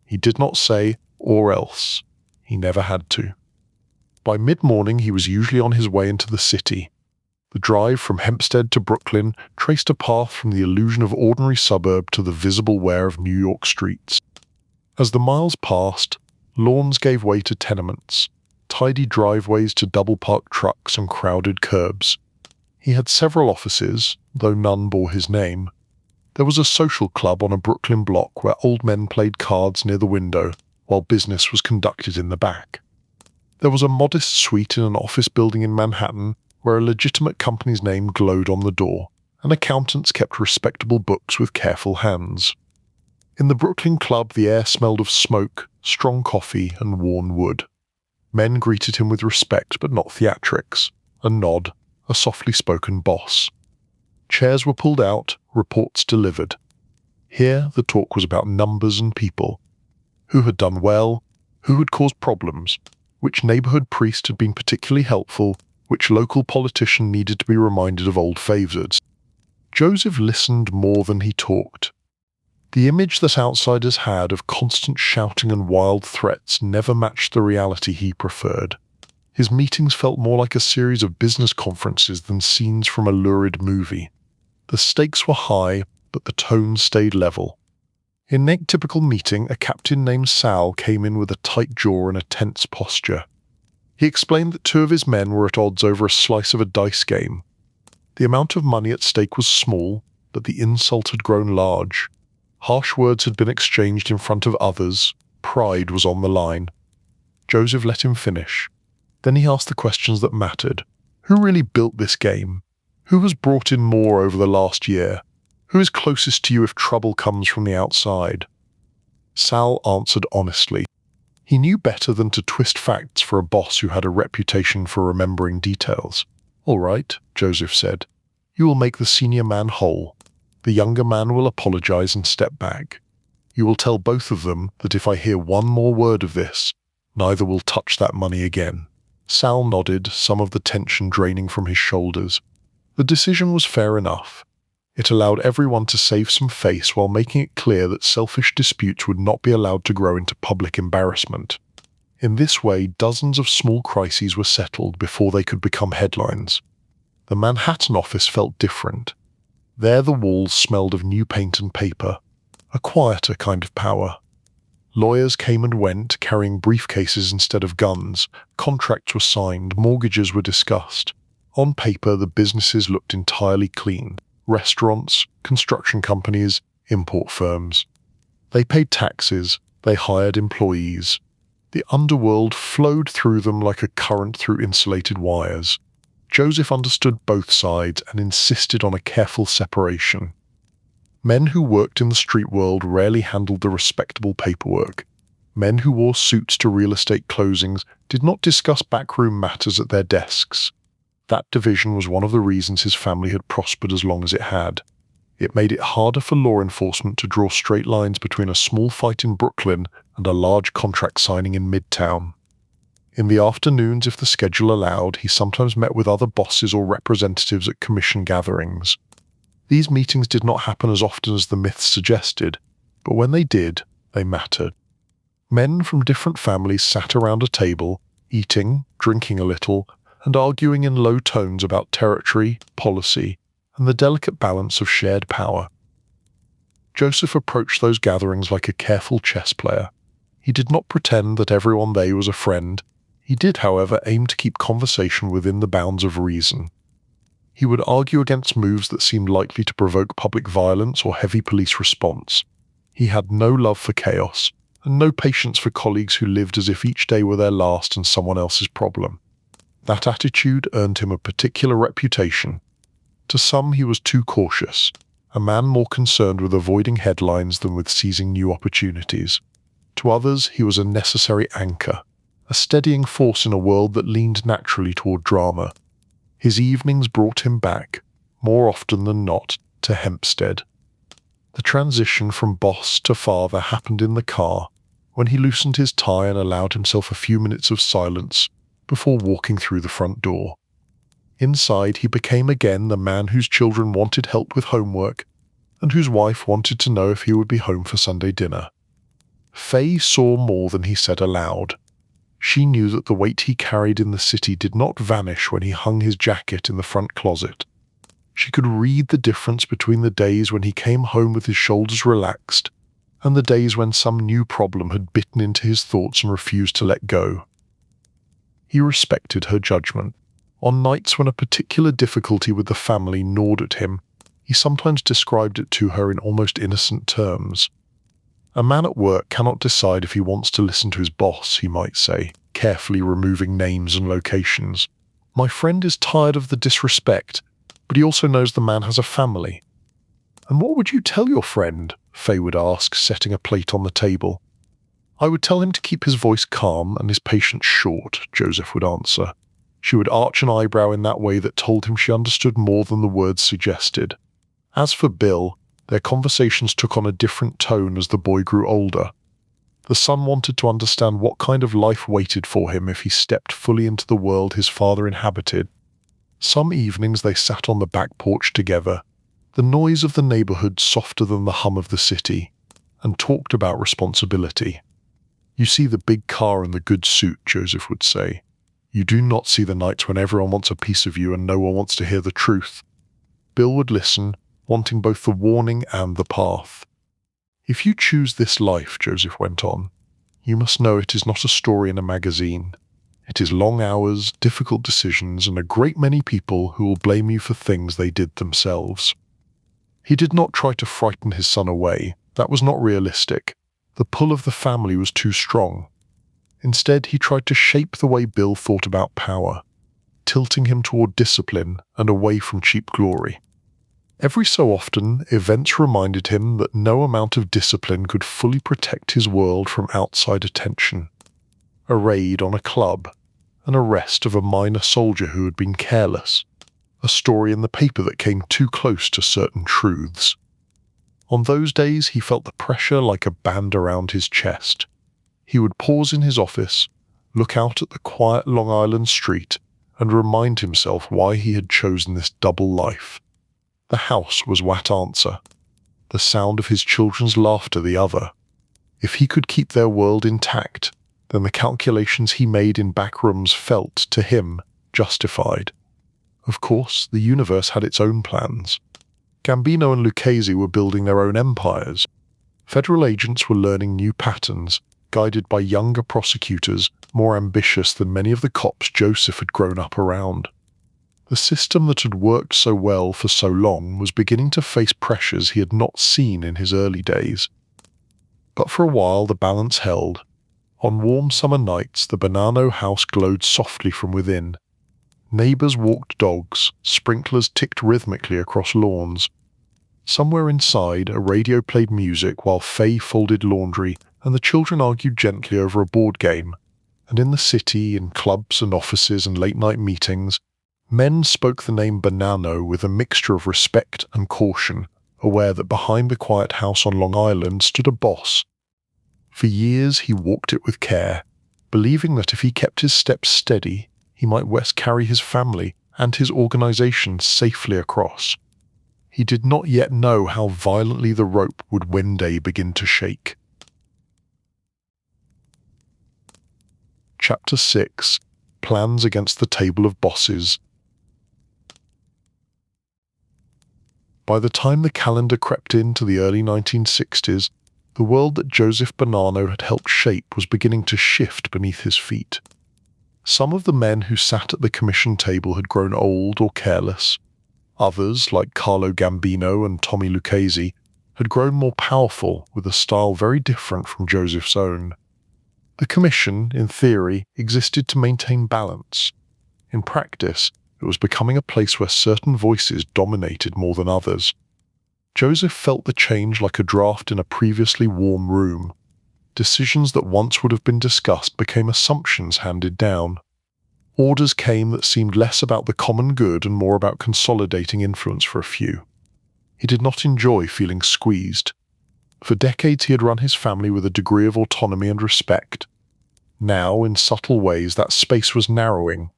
He did not say, or else. He never had to. By mid-morning he was usually on his way into the city. The drive from Hempstead to Brooklyn traced a path from the illusion of ordinary suburb to the visible wear of New York streets. As the miles passed, lawns gave way to tenements, tidy driveways to double-parked trucks and crowded curbs. He had several offices, though none bore his name. There was a social club on a Brooklyn block where old men played cards near the window, while business was conducted in the back. There was a modest suite in an office building in Manhattan where a legitimate company's name glowed on the door, and accountants kept respectable books with careful hands. In the Brooklyn club, the air smelled of smoke, strong coffee, and worn wood. Men greeted him with respect but not theatrics, a nod, a softly spoken boss. Chairs were pulled out, reports delivered. Here the talk was about numbers and people. Who had done well, who had caused problems, which neighborhood priest had been particularly helpful, which local politician needed to be reminded of old favorites. Joseph listened more than he talked. The image that outsiders had of constant shouting and wild threats never matched the reality he preferred. His meetings felt more like a series of business conferences than scenes from a lurid movie. The stakes were high, but the tone stayed level. In an atypical meeting, a captain named Sal came in with a tight jaw and a tense posture. He explained that 2 of his men were at odds over a slice of a dice game. The amount of money at stake was small, but the insult had grown large. Harsh words had been exchanged in front of others. Pride was on the line. Joseph let him finish. Then he asked the questions that mattered. Who really built this game? Who has brought in more over the last year? Who is closest to you if trouble comes from the outside? Sal answered honestly. He knew better than to twist facts for a boss who had a reputation for remembering details. All right, Joseph said. You will make the senior man whole. The younger man will apologize and step back. You will tell both of them that if I hear one more word of this, neither will touch that money again. Sal nodded, some of the tension draining from his shoulders. The decision was fair enough. It allowed everyone to save some face while making it clear that selfish disputes would not be allowed to grow into public embarrassment. In this way, dozens of small crises were settled before they could become headlines. The Manhattan office felt different. There the walls smelled of new paint and paper, a quieter kind of power. Lawyers came and went, carrying briefcases instead of guns. Contracts were signed, mortgages were discussed. On paper, the businesses looked entirely clean. Restaurants, construction companies, import firms. They paid taxes, they hired employees. The underworld flowed through them like a current through insulated wires. Joseph understood both sides and insisted on a careful separation. Men who worked in the street world rarely handled the respectable paperwork. Men who wore suits to real estate closings did not discuss backroom matters at their desks. That division was one of the reasons his family had prospered as long as it had. It made it harder for law enforcement to draw straight lines between a small fight in Brooklyn and a large contract signing in Midtown. In the afternoons, if the schedule allowed, he sometimes met with other bosses or representatives at commission gatherings. These meetings did not happen as often as the myths suggested, but when they did, they mattered. Men from different families sat around a table, eating, drinking a little, and arguing in low tones about territory, policy, and the delicate balance of shared power. Joseph approached those gatherings like a careful chess player. He did not pretend that everyone there was a friend. He did, however, aim to keep conversation within the bounds of reason. He would argue against moves that seemed likely to provoke public violence or heavy police response. He had no love for chaos, and no patience for colleagues who lived as if each day were their last and someone else's problem. That attitude earned him a particular reputation. To some he was too cautious, a man more concerned with avoiding headlines than with seizing new opportunities. To others he was a necessary anchor, a steadying force in a world that leaned naturally toward drama. His evenings brought him back, more often than not, to Hempstead. The transition from boss to father happened in the car, when he loosened his tie and allowed himself a few minutes of silence before walking through the front door. Inside, he became again the man whose children wanted help with homework and whose wife wanted to know if he would be home for Sunday dinner. Faye saw more than he said aloud. She knew that the weight he carried in the city did not vanish when he hung his jacket in the front closet. She could read the difference between the days when he came home with his shoulders relaxed and the days when some new problem had bitten into his thoughts and refused to let go. He respected her judgment. On nights when a particular difficulty with the family gnawed at him, he sometimes described it to her in almost innocent terms. A man at work cannot decide if he wants to listen to his boss, he might say, carefully removing names and locations. "My friend is tired of the disrespect, but he also knows the man has a family." "And what would you tell your friend?" Faye would ask, setting a plate on the table. "I would tell him to keep his voice calm and his patience short," Joseph would answer. She would arch an eyebrow in that way that told him she understood more than the words suggested. As for Bill, their conversations took on a different tone as the boy grew older. The son wanted to understand what kind of life waited for him if he stepped fully into the world his father inhabited. Some evenings they sat on the back porch together, the noise of the neighborhood softer than the hum of the city, and talked about responsibility. "You see the big car and the good suit," Joseph would say. "You do not see the nights when everyone wants a piece of you and no one wants to hear the truth." Bill would listen, wanting both the warning and the path. "If you choose this life," Joseph went on, "you must know it is not a story in a magazine. It is long hours, difficult decisions, and a great many people who will blame you for things they did themselves." He did not try to frighten his son away. That was not realistic. The pull of the family was too strong. Instead, he tried to shape the way Bill thought about power, tilting him toward discipline and away from cheap glory. Every so often, events reminded him that no amount of discipline could fully protect his world from outside attention. A raid on a club, an arrest of a minor soldier who had been careless, a story in the paper that came too close to certain truths. On those days, he felt the pressure like a band around his chest. He would pause in his office, look out at the quiet Long Island street, and remind himself why he had chosen this double life. The house was one answer, the sound of his children's laughter the other. If he could keep their world intact, then the calculations he made in back rooms felt, to him, justified. Of course, the universe had its own plans. Gambino and Lucchese were building their own empires. Federal agents were learning new patterns, guided by younger prosecutors more ambitious than many of the cops Joseph had grown up around. The system that had worked so well for so long was beginning to face pressures he had not seen in his early days. But for a while the balance held. On warm summer nights the Bonanno house glowed softly from within. Neighbors walked dogs, sprinklers ticked rhythmically across lawns. Somewhere inside, a radio played music while Faye folded laundry and the children argued gently over a board game. And in the city, in clubs and offices and late-night meetings, men spoke the name Bonanno with a mixture of respect and caution, aware that behind the quiet house on Long Island stood a boss. For years he walked it with care, believing that if he kept his steps steady, he might best carry his family and his organization safely across. He did not yet know how violently the rope would one day begin to shake. Chapter 6. Plans Against the Table of Bosses. By the time the calendar crept into the early 1960s, the world that Joseph Bonanno had helped shape was beginning to shift beneath his feet. Some of the men who sat at the commission table had grown old or careless. Others, like Carlo Gambino and Tommy Lucchese, had grown more powerful with a style very different from Joseph's own. The commission, in theory, existed to maintain balance. In practice, it was becoming a place where certain voices dominated more than others. Joseph felt the change like a draft in a previously warm room. Decisions that once would have been discussed became assumptions handed down. Orders came that seemed less about the common good and more about consolidating influence for a few. He did not enjoy feeling squeezed. For decades he had run his family with a degree of autonomy and respect. Now, in subtle ways, that space was narrowing.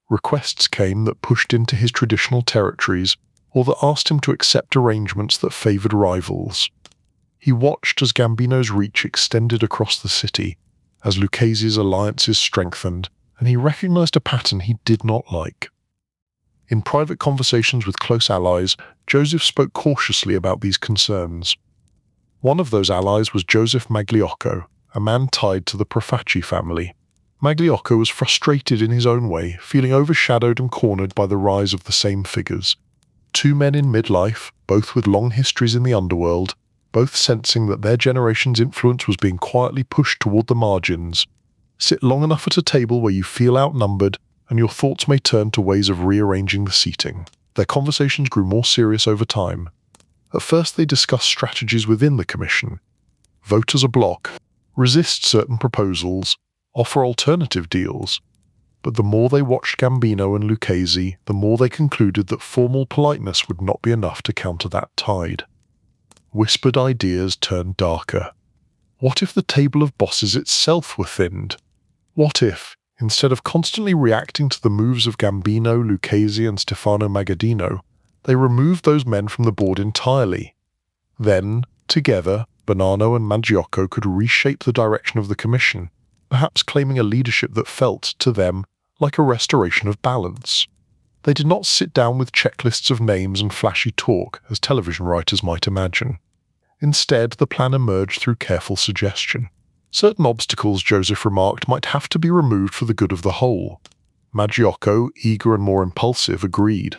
Requests came that pushed into his traditional territories, or that asked him to accept arrangements that favored rivals. He watched as Gambino's reach extended across the city, as Lucchese's alliances strengthened, and he recognized a pattern he did not like. In private conversations with close allies, Joseph spoke cautiously about these concerns. One of those allies was Joseph Magliocco, a man tied to the Profaci family. Magliocco was frustrated in his own way, feeling overshadowed and cornered by the rise of the same figures. Two men in midlife, both with long histories in the underworld, both sensing that their generation's influence was being quietly pushed toward the margins. Sit long enough at a table where you feel outnumbered, and your thoughts may turn to ways of rearranging the seating. Their conversations grew more serious over time. At first they discussed strategies within the commission. Vote as a bloc, resist certain proposals, offer alternative deals. But the more they watched Gambino and Lucchese, the more they concluded that formal politeness would not be enough to counter that tide. Whispered ideas turned darker. What if the table of bosses itself were thinned? What if, instead of constantly reacting to the moves of Gambino, Lucchese, and Stefano Magaddino, they removed those men from the board entirely? Then, together, Bonanno and Maggiocco could reshape the direction of the commission, perhaps claiming a leadership that felt, to them, like a restoration of balance. They did not sit down with checklists of names and flashy talk, as television writers might imagine. Instead, the plan emerged through careful suggestion. Certain obstacles, Joseph remarked, might have to be removed for the good of the whole. Maggiocco, eager and more impulsive, agreed.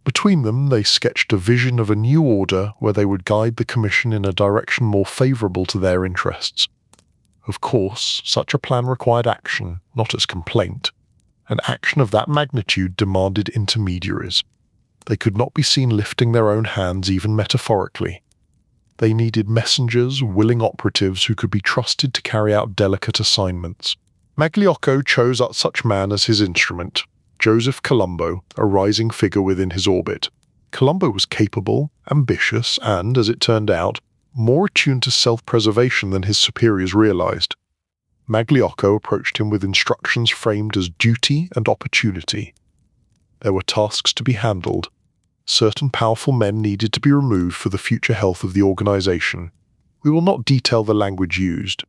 Between them, they sketched a vision of a new order where they would guide the commission in a direction more favourable to their interests. Of course, such a plan required action, not as complaint. And action of that magnitude demanded intermediaries. They could not be seen lifting their own hands even metaphorically. They needed messengers, willing operatives who could be trusted to carry out delicate assignments. Maggiocco chose out such man as his instrument, Joseph Colombo, a rising figure within his orbit. Colombo was capable, ambitious, and, as it turned out, more attuned to self-preservation than his superiors realized. Maggiocco approached him with instructions framed as duty and opportunity. There were tasks to be handled. Certain powerful men needed to be removed for the future health of the organization. We will not detail the language used.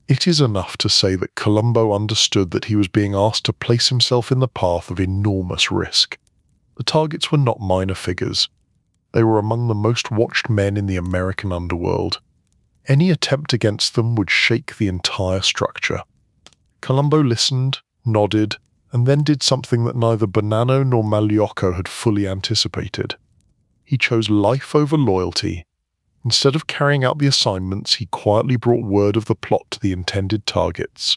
It is enough to say that Colombo understood that he was being asked to place himself in the path of enormous risk. The targets were not minor figures. They were among the most watched men in the American underworld. Any attempt against them would shake the entire structure. Colombo listened, nodded, and then did something that neither Bonanno nor Maggiocco had fully anticipated. He chose life over loyalty. Instead of carrying out the assignments, he quietly brought word of the plot to the intended targets.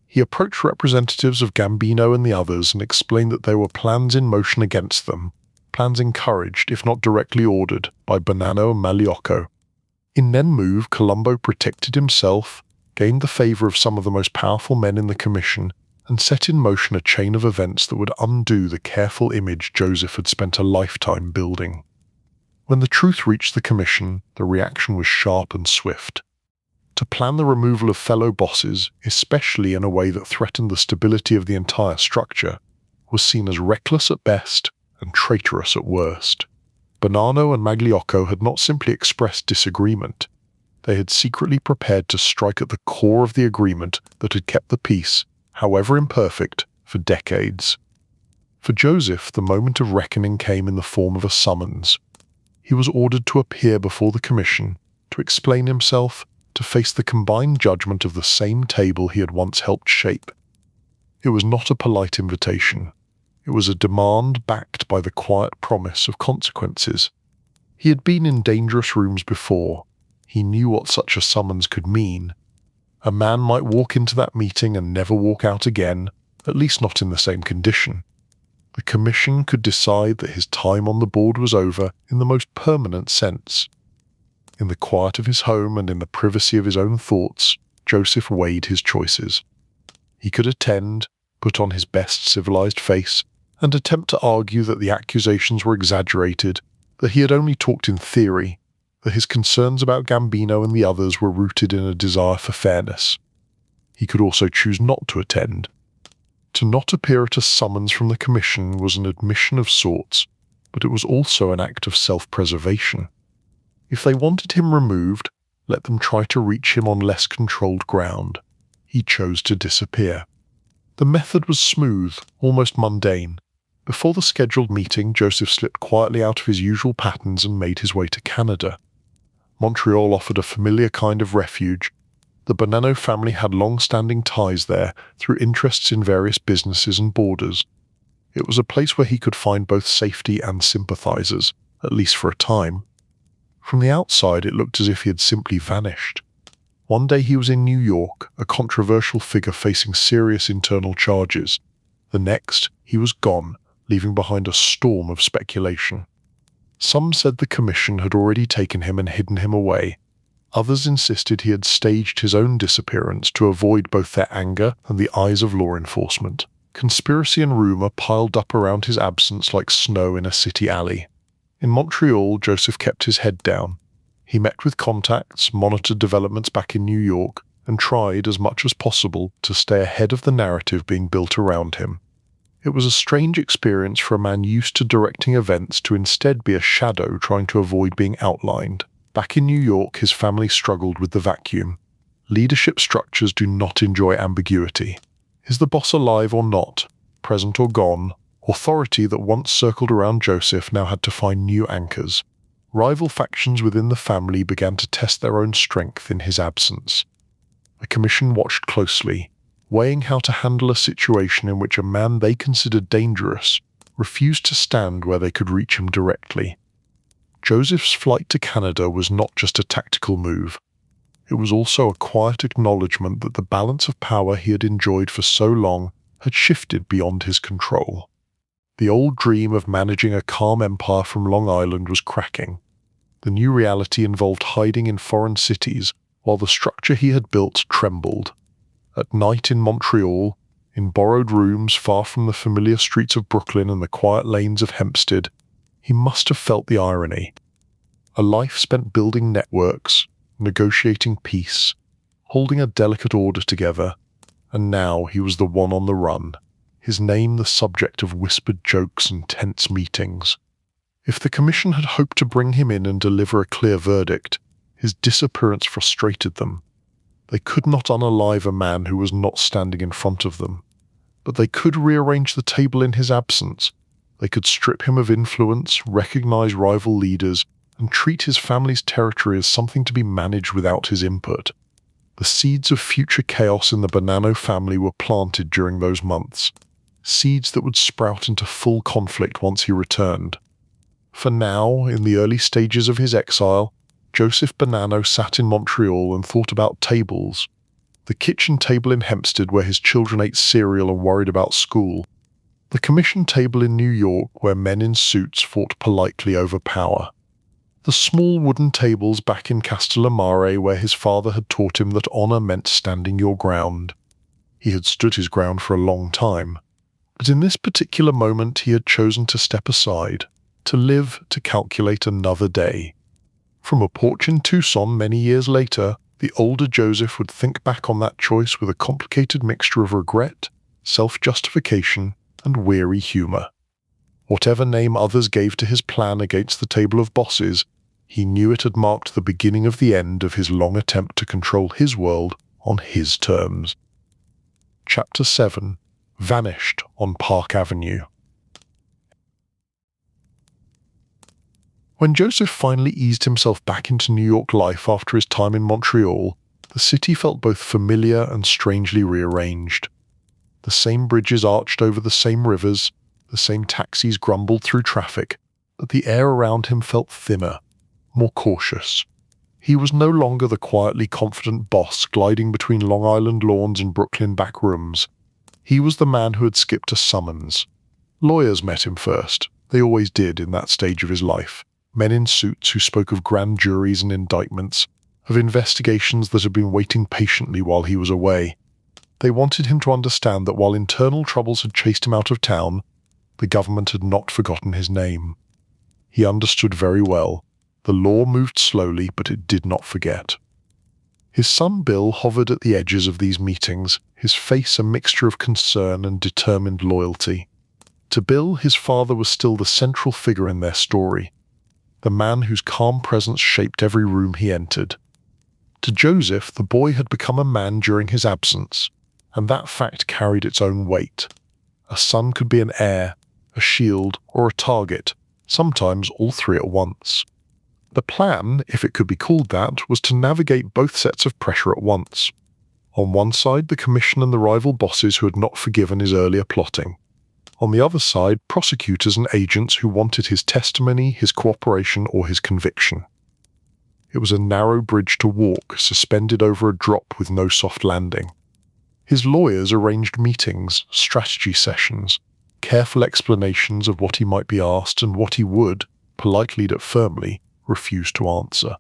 He approached representatives of Gambino and the others and explained that there were plans in motion against them, plans encouraged, if not directly ordered, by Bonanno and Maggiocco. In their move, Colombo protected himself, gained the favour of some of the most powerful men in the commission, and set in motion a chain of events that would undo the careful image Joseph had spent a lifetime building. When the truth reached the commission, the reaction was sharp and swift. To plan the removal of fellow bosses, especially in a way that threatened the stability of the entire structure, was seen as reckless at best and traitorous at worst. Bonanno and Maggiocco had not simply expressed disagreement. They had secretly prepared to strike at the core of the agreement that had kept the peace, however imperfect, for decades. For Joseph, the moment of reckoning came in the form of a summons. He was ordered to appear before the commission, to explain himself, to face the combined judgment of the same table he had once helped shape. It was not a polite invitation. It was a demand backed by the quiet promise of consequences. He had been in dangerous rooms before. He knew what such a summons could mean. A man might walk into that meeting and never walk out again, at least not in the same condition. The commission could decide that his time on the board was over in the most permanent sense. In the quiet of his home and in the privacy of his own thoughts, Joseph weighed his choices. He could attend, put on his best civilized face, and attempt to argue that the accusations were exaggerated, that he had only talked in theory, that his concerns about Gambino and the others were rooted in a desire for fairness. He could also choose not to attend. To not appear at a summons from the commission was an admission of sorts, but it was also an act of self-preservation. If they wanted him removed, let them try to reach him on less controlled ground. He chose to disappear. The method was smooth, almost mundane. Before the scheduled meeting, Joseph slipped quietly out of his usual patterns and made his way to Canada. Montreal offered a familiar kind of refuge. The Bonanno family had long-standing ties there through interests in various businesses and borders. It was a place where he could find both safety and sympathizers, at least for a time. From the outside, it looked as if he had simply vanished. One day he was in New York, a controversial figure facing serious internal charges. The next, he was gone, leaving behind a storm of speculation. Some said the commission had already taken him and hidden him away. Others insisted he had staged his own disappearance to avoid both their anger and the eyes of law enforcement. Conspiracy and rumor piled up around his absence like snow in a city alley. In Montreal, Joseph kept his head down. He met with contacts, monitored developments back in New York, and tried as much as possible to stay ahead of the narrative being built around him. It was a strange experience for a man used to directing events to instead be a shadow trying to avoid being outlined. Back in New York, his family struggled with the vacuum. Leadership structures do not enjoy ambiguity. Is the boss alive or not? Present or gone? Authority that once circled around Joseph now had to find new anchors. Rival factions within the family began to test their own strength in his absence. The commission watched closely, weighing how to handle a situation in which a man they considered dangerous refused to stand where they could reach him directly. Joseph's flight to Canada was not just a tactical move. It was also a quiet acknowledgement that the balance of power he had enjoyed for so long had shifted beyond his control. The old dream of managing a calm empire from Long Island was cracking. The new reality involved hiding in foreign cities while the structure he had built trembled. At night in Montreal, in borrowed rooms far from the familiar streets of Brooklyn and the quiet lanes of Hempstead, he must have felt the irony. A life spent building networks, negotiating peace, holding a delicate order together, and now he was the one on the run, his name the subject of whispered jokes and tense meetings. If the commission had hoped to bring him in and deliver a clear verdict, his disappearance frustrated them. They could not unalive a man who was not standing in front of them, but they could rearrange the table in his absence. They could strip him of influence, recognize rival leaders, and treat his family's territory as something to be managed without his input. The seeds of future chaos in the Bonanno family were planted during those months, seeds that would sprout into full conflict once he returned. For now, in the early stages of his exile, Joseph Bonanno sat in Montreal and thought about tables. The kitchen table in Hempstead where his children ate cereal and worried about school. The commission table in New York where men in suits fought politely over power. The small wooden tables back in Castellamare where his father had taught him that honor meant standing your ground. He had stood his ground for a long time, but in this particular moment he had chosen to step aside, to live to calculate another day. From a porch in Tucson many years later, the older Joseph would think back on that choice with a complicated mixture of regret, self-justification, and weary humor. Whatever name others gave to his plan against the table of bosses, he knew it had marked the beginning of the end of his long attempt to control his world on his terms. Chapter 7. Vanished on Park Avenue. When Joseph finally eased himself back into New York life after his time in Montreal, the city felt both familiar and strangely rearranged. The same bridges arched over the same rivers, the same taxis grumbled through traffic, but the air around him felt thinner, more cautious. He was no longer the quietly confident boss gliding between Long Island lawns and Brooklyn back rooms. He was the man who had skipped a summons. Lawyers met him first. They always did in that stage of his life. Men in suits who spoke of grand juries and indictments, of investigations that had been waiting patiently while he was away. They wanted him to understand that while internal troubles had chased him out of town, the government had not forgotten his name. He understood very well. The law moved slowly, but it did not forget. His son Bill hovered at the edges of these meetings, his face a mixture of concern and determined loyalty. To Bill, his father was still the central figure in their story, the man whose calm presence shaped every room he entered. To Joseph, the boy had become a man during his absence, and that fact carried its own weight. A son could be an heir, a shield, or a target, sometimes all three at once. The plan, if it could be called that, was to navigate both sets of pressure at once. On one side, the commission and the rival bosses who had not forgiven his earlier plotting. On the other side, prosecutors and agents who wanted his testimony, his cooperation, or his conviction. It was a narrow bridge to walk, suspended over a drop with no soft landing. His lawyers arranged meetings, strategy sessions, careful explanations of what he might be asked and what he would, politely but firmly, refuse to answer.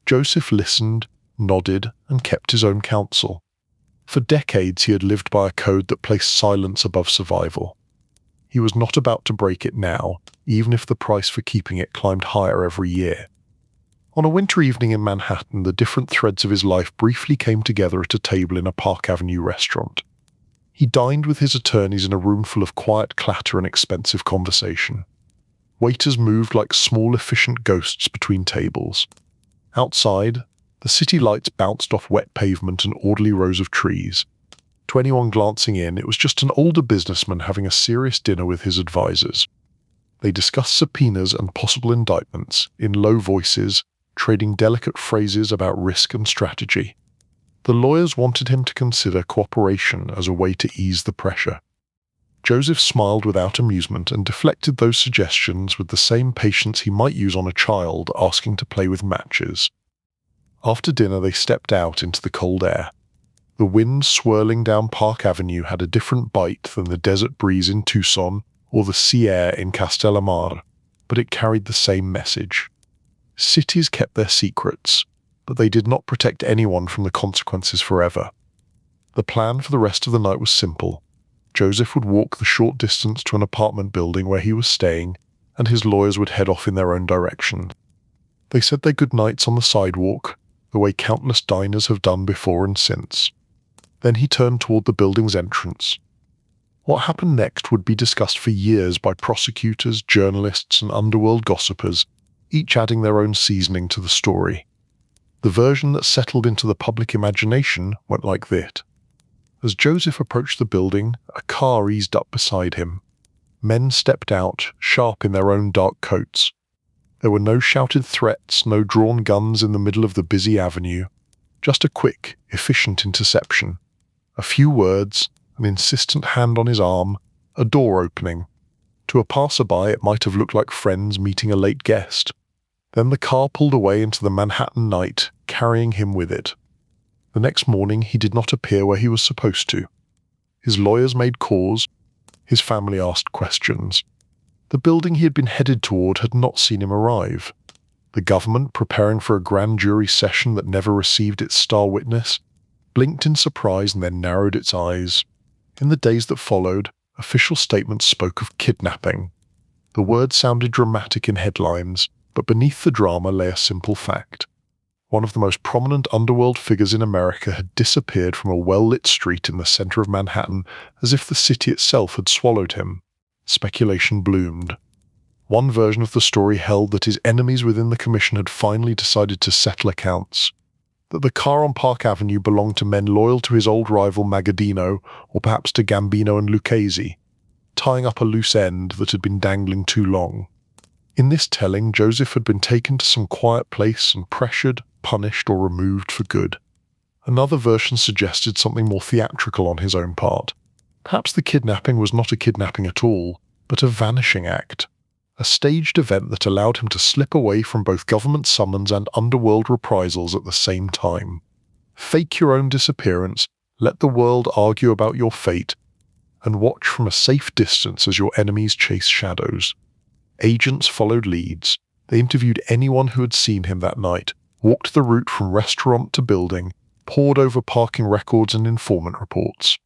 Joseph listened, nodded, and kept his own counsel. For decades he had lived by a code that placed silence above survival. He was not about to break it now, even if the price for keeping it climbed higher every year. On a winter evening in Manhattan, the different threads of his life briefly came together at a table in a Park Avenue restaurant. He dined with his attorneys in a room full of quiet clatter and expensive conversation. Waiters moved like small, efficient ghosts between tables. Outside, the city lights bounced off wet pavement and orderly rows of trees. To anyone glancing in, it was just an older businessman having a serious dinner with his advisors. They discussed subpoenas and possible indictments in low voices, trading delicate phrases about risk and strategy. The lawyers wanted him to consider cooperation as a way to ease the pressure. Joseph smiled without amusement and deflected those suggestions with the same patience he might use on a child asking to play with matches. After dinner they stepped out into the cold air. The wind swirling down Park Avenue had a different bite than the desert breeze in Tucson or the sea air in Castellamare, but it carried the same message. Cities kept their secrets, but they did not protect anyone from the consequences forever. The plan for the rest of the night was simple. Joseph would walk the short distance to an apartment building where he was staying, and his lawyers would head off in their own direction. They said their goodnights on the sidewalk, the way countless diners have done before and since. Then he turned toward the building's entrance. What happened next would be discussed for years by prosecutors, journalists, and underworld gossipers, each adding their own seasoning to the story. The version that settled into the public imagination went like this. As Joseph approached the building, a car eased up beside him. Men stepped out, sharp in their own dark coats. There were no shouted threats, no drawn guns in the middle of the busy avenue. Just a quick, efficient interception. A few words, an insistent hand on his arm, a door opening. To a passerby it might have looked like friends meeting a late guest. Then the car pulled away into the Manhattan night, carrying him with it. The next morning he did not appear where he was supposed to. His lawyers made calls. His family asked questions. The building he had been headed toward had not seen him arrive. The government, preparing for a grand jury session that never received its star witness, blinked in surprise and then narrowed its eyes. In the days that followed, official statements spoke of kidnapping. The word sounded dramatic in headlines, but beneath the drama lay a simple fact. One of the most prominent underworld figures in America had disappeared from a well-lit street in the center of Manhattan as if the city itself had swallowed him. Speculation bloomed. One version of the story held that his enemies within the commission had finally decided to settle accounts, that the car on Park Avenue belonged to men loyal to his old rival Magaddino, or perhaps to Gambino and Lucchese, tying up a loose end that had been dangling too long. In this telling, Joseph had been taken to some quiet place and pressured, punished, or removed for good. Another version suggested something more theatrical on his own part. Perhaps the kidnapping was not a kidnapping at all, but a vanishing act. A staged event that allowed him to slip away from both government summons and underworld reprisals at the same time. Fake your own disappearance, let the world argue about your fate, and watch from a safe distance as your enemies chase shadows. Agents followed leads. They interviewed anyone who had seen him that night, walked the route from restaurant to building, pored over parking records and informant reports.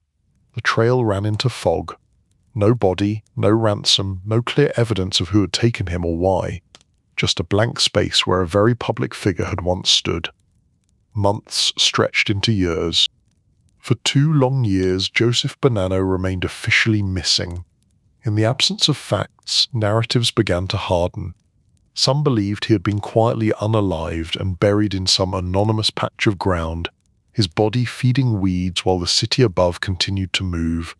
The trail ran into fog. No body, no ransom, no clear evidence of who had taken him or why. Just a blank space where a very public figure had once stood. Months stretched into years. For 2 long years, Joseph Bonanno remained officially missing. In the absence of facts, narratives began to harden. Some believed he had been quietly unalived and buried in some anonymous patch of ground, his body feeding weeds while the city above continued to move.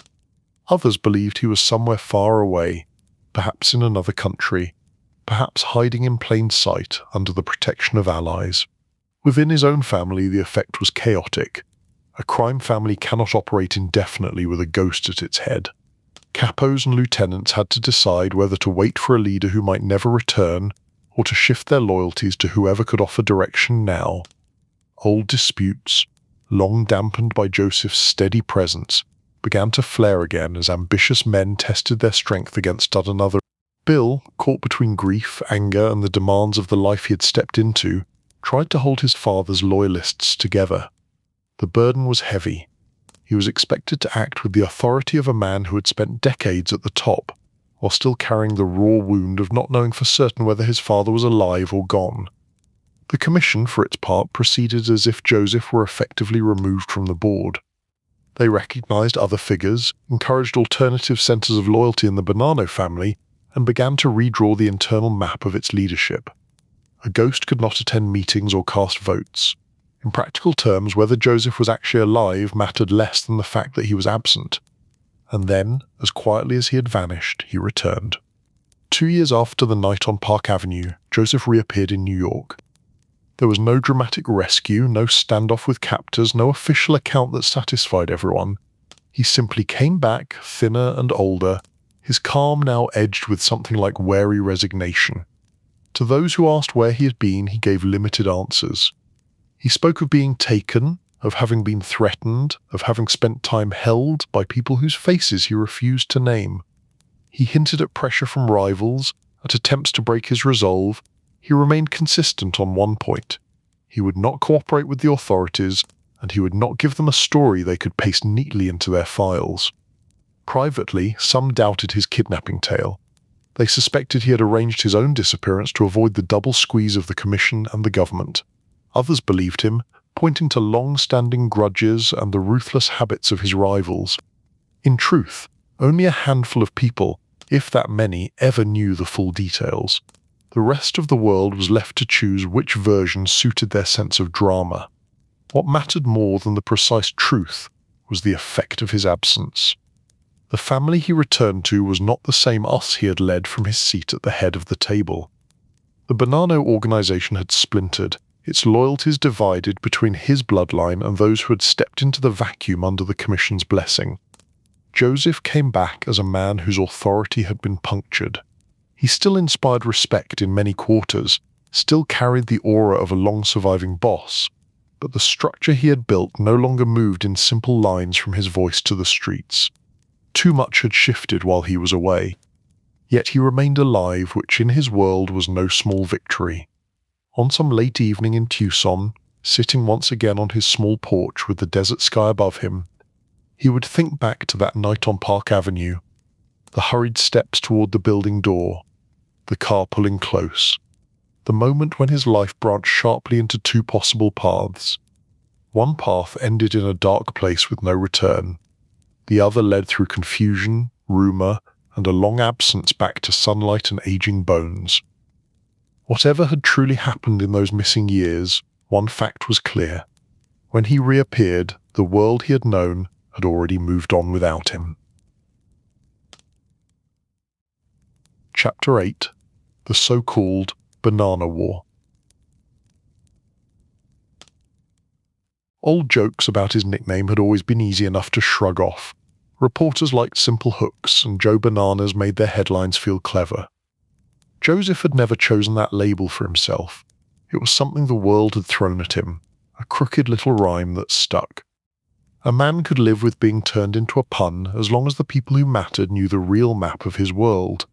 Others believed he was somewhere far away, perhaps in another country, perhaps hiding in plain sight under the protection of allies. Within his own family, the effect was chaotic. A crime family cannot operate indefinitely with a ghost at its head. Capos and lieutenants had to decide whether to wait for a leader who might never return, or to shift their loyalties to whoever could offer direction now. Old disputes, long dampened by Joseph's steady presence, began to flare again as ambitious men tested their strength against another. Bill, caught between grief, anger, and the demands of the life he had stepped into, tried to hold his father's loyalists together. The burden was heavy. He was expected to act with the authority of a man who had spent decades at the top, while still carrying the raw wound of not knowing for certain whether his father was alive or gone. The commission, for its part, proceeded as if Joseph were effectively removed from the board. They recognized other figures, encouraged alternative centers of loyalty in the Bonanno family, and began to redraw the internal map of its leadership. A ghost could not attend meetings or cast votes. In practical terms, whether Joseph was actually alive mattered less than the fact that he was absent. And then, as quietly as he had vanished, he returned. 2 years after the night on Park Avenue, Joseph reappeared in New York. There was no dramatic rescue, no standoff with captors, no official account that satisfied everyone. He simply came back, thinner and older, his calm now edged with something like wary resignation. To those who asked where he had been, he gave limited answers. He spoke of being taken, of having been threatened, of having spent time held by people whose faces he refused to name. He hinted at pressure from rivals, at attempts to break his resolve. He remained consistent on one point. He would not cooperate with the authorities, and he would not give them a story they could paste neatly into their files. Privately, some doubted his kidnapping tale. They suspected he had arranged his own disappearance to avoid the double squeeze of the commission and the government. Others believed him, pointing to long-standing grudges and the ruthless habits of his rivals. In truth, only a handful of people, if that many, ever knew the full details. The rest of the world was left to choose which version suited their sense of drama. What mattered more than the precise truth was the effect of his absence. The family he returned to was not the same us he had led from his seat at the head of the table. The Bonanno organization had splintered, its loyalties divided between his bloodline and those who had stepped into the vacuum under the commission's blessing. Joseph came back as a man whose authority had been punctured. He still inspired respect in many quarters, still carried the aura of a long-surviving boss, but the structure he had built no longer moved in simple lines from his voice to the streets. Too much had shifted while he was away. Yet he remained alive, which in his world was no small victory. On some late evening in Tucson, sitting once again on his small porch with the desert sky above him, he would think back to that night on Park Avenue, the hurried steps toward the building door, the car pulling close, the moment when his life branched sharply into two possible paths. One path ended in a dark place with no return. The other led through confusion, rumor, and a long absence back to sunlight and aging bones. Whatever had truly happened in those missing years, one fact was clear. When he reappeared, the world he had known had already moved on without him. Chapter 8. The so-called Bonanno War. Old jokes about his nickname had always been easy enough to shrug off. Reporters liked simple hooks, and Joe Bananas made their headlines feel clever. Joseph had never chosen that label for himself. It was something the world had thrown at him, a crooked little rhyme that stuck. A man could live with being turned into a pun as long as the people who mattered knew the real map of his world.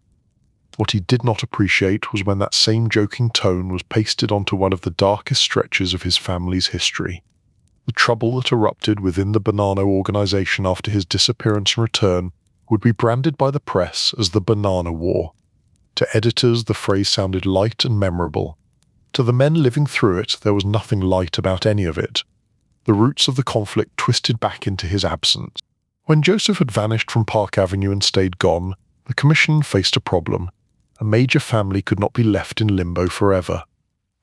What he did not appreciate was when that same joking tone was pasted onto one of the darkest stretches of his family's history. The trouble that erupted within the Bonanno organization after his disappearance and return would be branded by the press as the Bonanno War. To editors, the phrase sounded light and memorable. To the men living through it, there was nothing light about any of it. The roots of the conflict twisted back into his absence. When Joseph had vanished from Park Avenue and stayed gone, the commission faced a problem. A major family could not be left in limbo forever.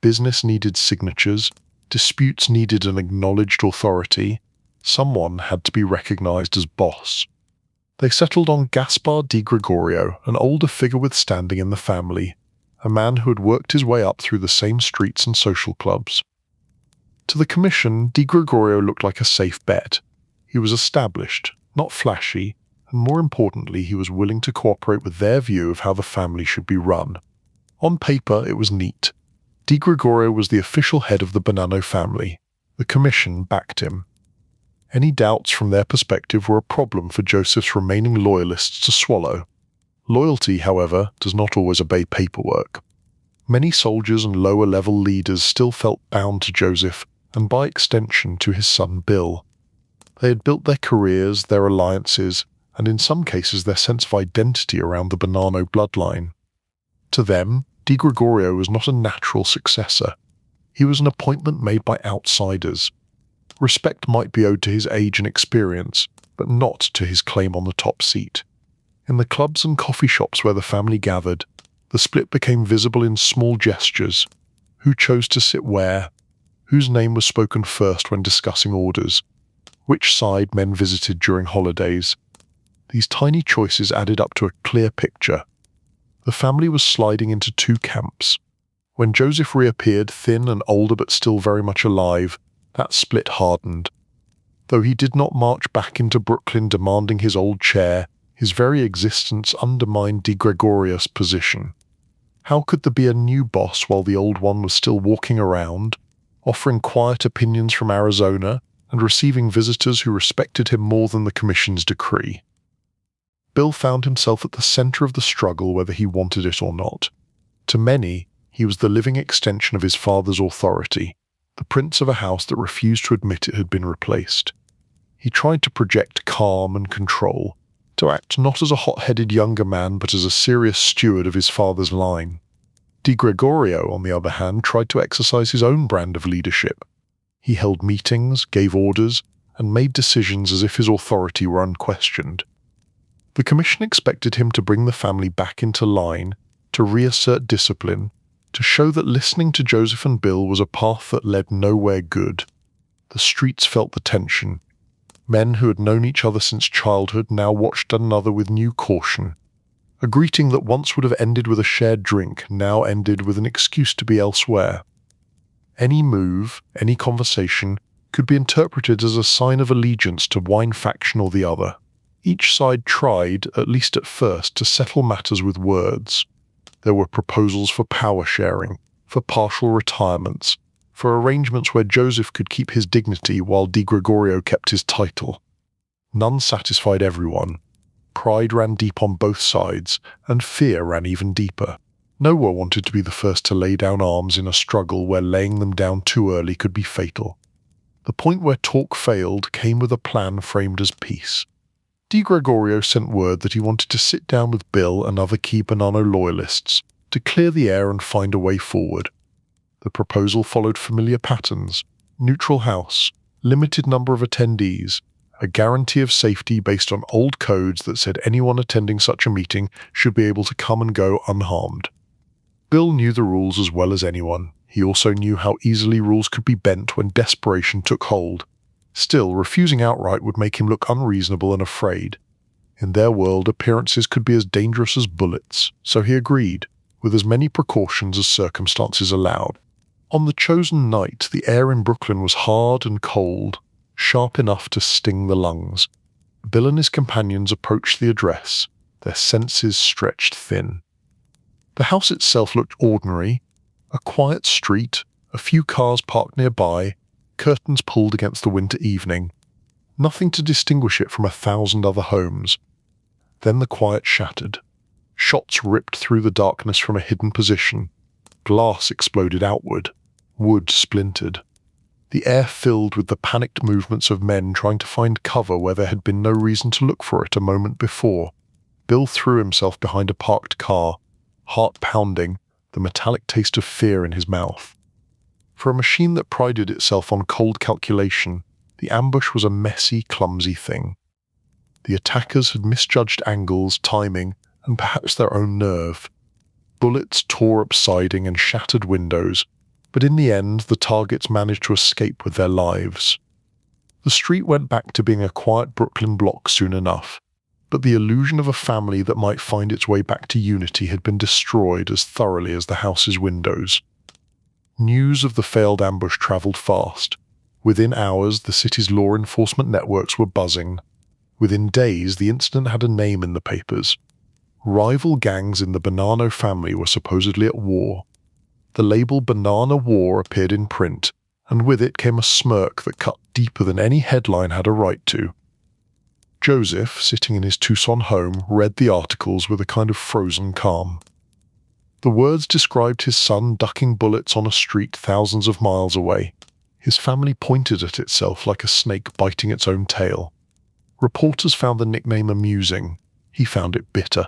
Business needed signatures. Disputes needed an acknowledged authority. Someone had to be recognized as boss. They settled on Gaspar Di Gregorio, an older figure with standing in the family, a man who had worked his way up through the same streets and social clubs. To the commission, Di Gregorio looked like a safe bet. He was established, not flashy, and more importantly, he was willing to cooperate with their view of how the family should be run. On paper, it was neat. Di Gregorio was the official head of the Bonanno family. The commission backed him. Any doubts from their perspective were a problem for Joseph's remaining loyalists to swallow. Loyalty, however, does not always obey paperwork. Many soldiers and lower-level leaders still felt bound to Joseph, and by extension to his son Bill. They had built their careers, their alliances, and in some cases their sense of identity around the Bonanno bloodline. To them, Di Gregorio was not a natural successor. He was an appointment made by outsiders. Respect might be owed to his age and experience, but not to his claim on the top seat. In the clubs and coffee shops where the family gathered, the split became visible in small gestures. Who chose to sit where? Whose name was spoken first when discussing orders? Which side men visited during holidays? These tiny choices added up to a clear picture. The family was sliding into two camps. When Joseph reappeared, thin and older but still very much alive, that split hardened. Though he did not march back into Brooklyn demanding his old chair, his very existence undermined Di Gregorio's position. How could there be a new boss while the old one was still walking around, offering quiet opinions from Arizona, and receiving visitors who respected him more than the commission's decree? Bill found himself at the center of the struggle whether he wanted it or not. To many, he was the living extension of his father's authority, the prince of a house that refused to admit it had been replaced. He tried to project calm and control, to act not as a hot-headed younger man but as a serious steward of his father's line. Di Gregorio, on the other hand, tried to exercise his own brand of leadership. He held meetings, gave orders, and made decisions as if his authority were unquestioned. The commission expected him to bring the family back into line, to reassert discipline, to show that listening to Joseph and Bill was a path that led nowhere good. The streets felt the tension. Men who had known each other since childhood now watched one another with new caution. A greeting that once would have ended with a shared drink now ended with an excuse to be elsewhere. Any move, any conversation, could be interpreted as a sign of allegiance to one faction or the other. Each side tried, at least at first, to settle matters with words. There were proposals for power sharing, for partial retirements, for arrangements where Joseph could keep his dignity while Di Gregorio kept his title. None satisfied everyone. Pride ran deep on both sides, and fear ran even deeper. No one wanted to be the first to lay down arms in a struggle where laying them down too early could be fatal. The point where talk failed came with a plan framed as peace. Di Gregorio sent word that he wanted to sit down with Bill and other key Bonanno loyalists to clear the air and find a way forward. The proposal followed familiar patterns: neutral house, limited number of attendees, a guarantee of safety based on old codes that said anyone attending such a meeting should be able to come and go unharmed. Bill knew the rules as well as anyone. He also knew how easily rules could be bent when desperation took hold. Still, refusing outright would make him look unreasonable and afraid. In their world, appearances could be as dangerous as bullets, so he agreed, with as many precautions as circumstances allowed. On the chosen night, the air in Brooklyn was hard and cold, sharp enough to sting the lungs. Bill and his companions approached the address, their senses stretched thin. The house itself looked ordinary: a quiet street, a few cars parked nearby, curtains pulled against the winter evening. Nothing to distinguish it from 1,000 other homes. Then the quiet shattered. Shots ripped through the darkness from a hidden position. Glass exploded outward. Wood splintered. The air filled with the panicked movements of men trying to find cover where there had been no reason to look for it a moment before. Bill threw himself behind a parked car, heart pounding, the metallic taste of fear in his mouth. For a machine that prided itself on cold calculation, the ambush was a messy, clumsy thing. The attackers had misjudged angles, timing, and perhaps their own nerve. Bullets tore up siding and shattered windows, but in the end the targets managed to escape with their lives. The street went back to being a quiet Brooklyn block soon enough, but the illusion of a family that might find its way back to unity had been destroyed as thoroughly as the house's windows. News of the failed ambush travelled fast. Within hours, the city's law enforcement networks were buzzing. Within days, the incident had a name in the papers. Rival gangs in the Bonanno family were supposedly at war. The label Banana War appeared in print, and with it came a smirk that cut deeper than any headline had a right to. Joseph, sitting in his Tucson home, read the articles with a kind of frozen calm. The words described his son ducking bullets on a street thousands of miles away. His family pointed at itself like a snake biting its own tail. Reporters found the nickname amusing. He found it bitter.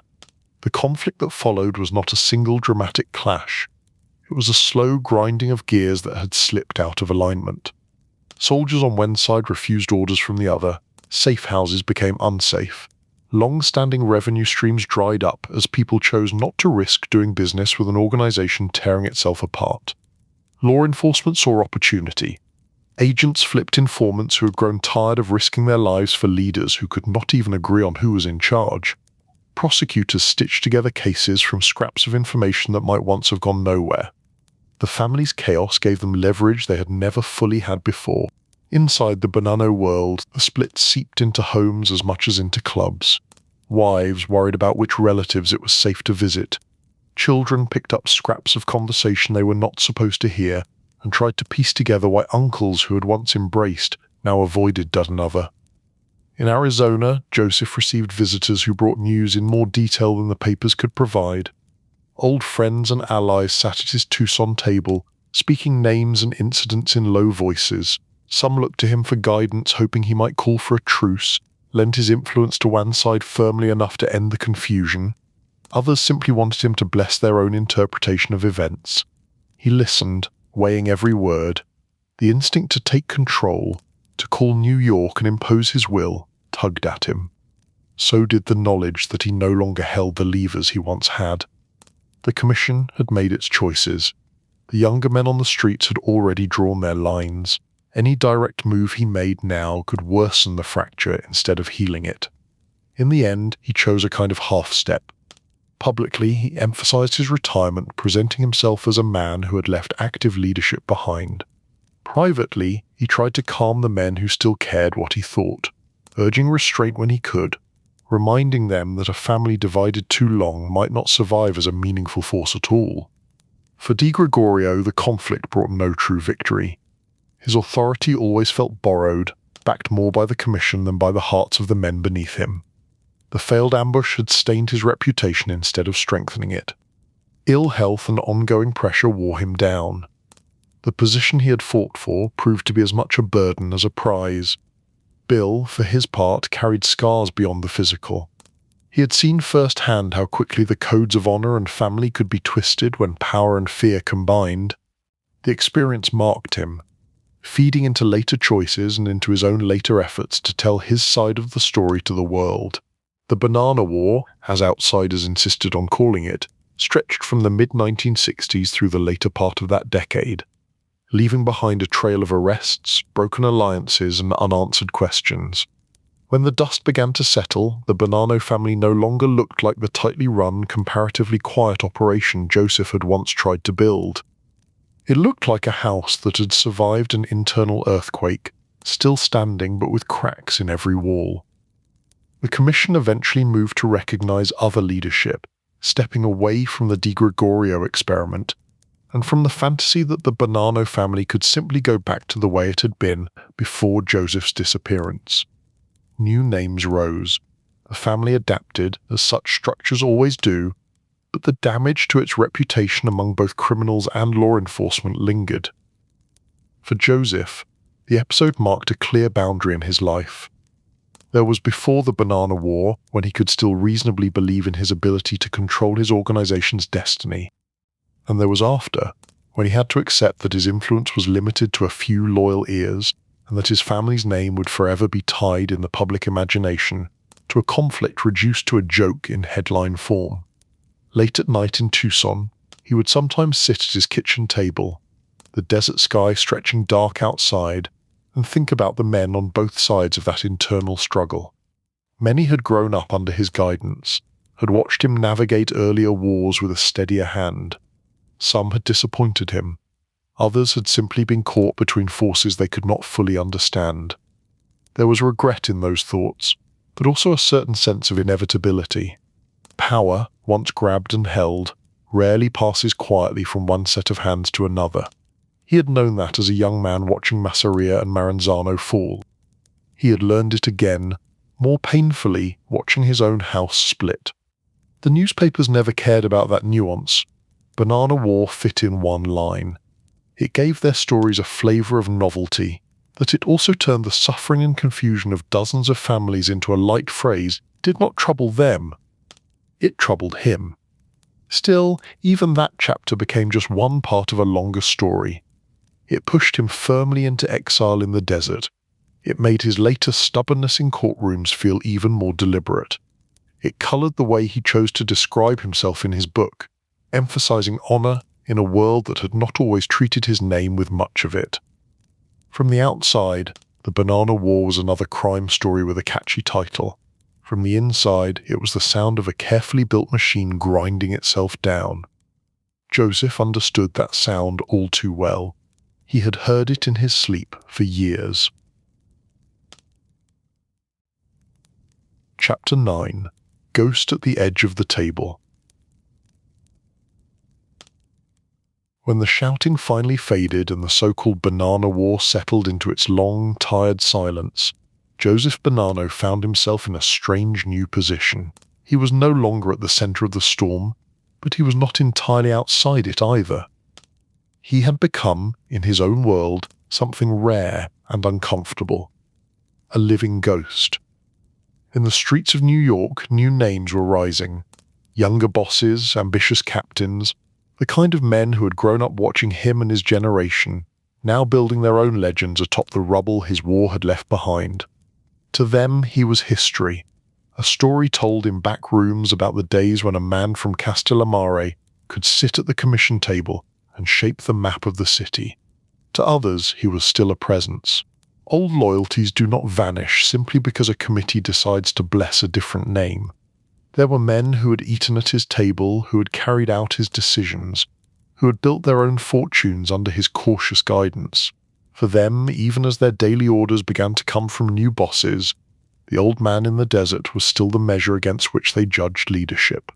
The conflict that followed was not a single dramatic clash. It was a slow grinding of gears that had slipped out of alignment. Soldiers on one side refused orders from the other. Safe houses became unsafe. Long-standing revenue streams dried up as people chose not to risk doing business with an organization tearing itself apart. Law enforcement saw opportunity. Agents flipped informants who had grown tired of risking their lives for leaders who could not even agree on who was in charge. Prosecutors stitched together cases from scraps of information that might once have gone nowhere. The family's chaos gave them leverage they had never fully had before. Inside the Bonanno world, the split seeped into homes as much as into clubs. Wives worried about which relatives it was safe to visit. Children picked up scraps of conversation they were not supposed to hear and tried to piece together why uncles who had once embraced now avoided one another. In Arizona, Joseph received visitors who brought news in more detail than the papers could provide. Old friends and allies sat at his Tucson table, speaking names and incidents in low voices. Some looked to him for guidance, hoping he might call for a truce, lend his influence to one side firmly enough to end the confusion. Others simply wanted him to bless their own interpretation of events. He listened, weighing every word. The instinct to take control, to call New York and impose his will, tugged at him. So did the knowledge that he no longer held the levers he once had. The commission had made its choices. The younger men on the streets had already drawn their lines. Any direct move he made now could worsen the fracture instead of healing it. In the end, he chose a kind of half-step. Publicly, he emphasized his retirement, presenting himself as a man who had left active leadership behind. Privately, he tried to calm the men who still cared what he thought, urging restraint when he could, reminding them that a family divided too long might not survive as a meaningful force at all. For Di Gregorio, the conflict brought no true victory. His authority always felt borrowed, backed more by the commission than by the hearts of the men beneath him. The failed ambush had stained his reputation instead of strengthening it. Ill health and ongoing pressure wore him down. The position he had fought for proved to be as much a burden as a prize. Bill, for his part, carried scars beyond the physical. He had seen firsthand how quickly the codes of honor and family could be twisted when power and fear combined. The experience marked him, feeding into later choices and into his own later efforts to tell his side of the story to the world. The Banana War, as outsiders insisted on calling it, stretched from the mid-1960s through the later part of that decade, leaving behind a trail of arrests, broken alliances, and unanswered questions. When the dust began to settle, the Bonanno family no longer looked like the tightly run, comparatively quiet operation Joseph had once tried to build. It looked like a house that had survived an internal earthquake, still standing but with cracks in every wall. The commission eventually moved to recognize other leadership, stepping away from the Di Gregorio experiment, and from the fantasy that the Bonanno family could simply go back to the way it had been before Joseph's disappearance. New names rose. The family adapted, as such structures always do, but the damage to its reputation among both criminals and law enforcement lingered. For Joseph, the episode marked a clear boundary in his life. There was before the Banana War, when he could still reasonably believe in his ability to control his organization's destiny. And there was after, when he had to accept that his influence was limited to a few loyal ears, and that his family's name would forever be tied in the public imagination to a conflict reduced to a joke in headline form. Late at night in Tucson, he would sometimes sit at his kitchen table, the desert sky stretching dark outside, and think about the men on both sides of that internal struggle. Many had grown up under his guidance, had watched him navigate earlier wars with a steadier hand. Some had disappointed him. Others had simply been caught between forces they could not fully understand. There was regret in those thoughts, but also a certain sense of inevitability. Power, once grabbed and held, rarely passes quietly from one set of hands to another. He had known that as a young man watching Masseria and Maranzano fall. He had learned it again, more painfully, watching his own house split. The newspapers never cared about that nuance. Bonanno War fit in one line. It gave their stories a flavour of novelty, that it also turned the suffering and confusion of dozens of families into a light phrase did not trouble them. It troubled him. Still, even that chapter became just one part of a longer story. It pushed him firmly into exile in the desert. It made his later stubbornness in courtrooms feel even more deliberate. It coloured the way he chose to describe himself in his book, emphasising honour in a world that had not always treated his name with much of it. From the outside, the Bonanno War was another crime story with a catchy title. From the inside, it was the sound of a carefully built machine grinding itself down. Joseph understood that sound all too well. He had heard it in his sleep for years. Chapter 9. Ghost at the Edge of the Table. When the shouting finally faded and the so-called Bonanno War settled into its long, tired silence, Joseph Bonanno found himself in a strange new position. He was no longer at the centre of the storm, but he was not entirely outside it either. He had become, in his own world, something rare and uncomfortable. A living ghost. In the streets of New York, new names were rising. Younger bosses, ambitious captains, the kind of men who had grown up watching him and his generation, now building their own legends atop the rubble his war had left behind. To them, he was history, a story told in back rooms about the days when a man from Castellamare could sit at the commission table and shape the map of the city. To others, he was still a presence. Old loyalties do not vanish simply because a committee decides to bless a different name. There were men who had eaten at his table, who had carried out his decisions, who had built their own fortunes under his cautious guidance. For them, even as their daily orders began to come from new bosses, the old man in the desert was still the measure against which they judged leadership.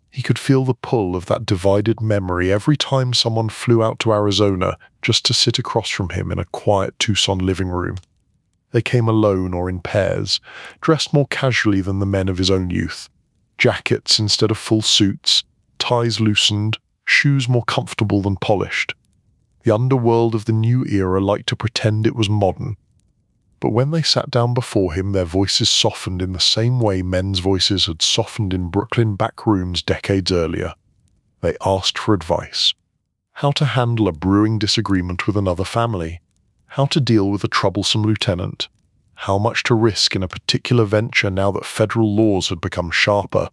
He could feel the pull of that divided memory every time someone flew out to Arizona just to sit across from him in a quiet Tucson living room. They came alone or in pairs, dressed more casually than the men of his own youth. Jackets instead of full suits, ties loosened, shoes more comfortable than polished. The underworld of the new era liked to pretend it was modern. But when they sat down before him, their voices softened in the same way men's voices had softened in Brooklyn back rooms decades earlier. They asked for advice. How to handle a brewing disagreement with another family. How to deal with a troublesome lieutenant. How much to risk in a particular venture now that federal laws had become sharper,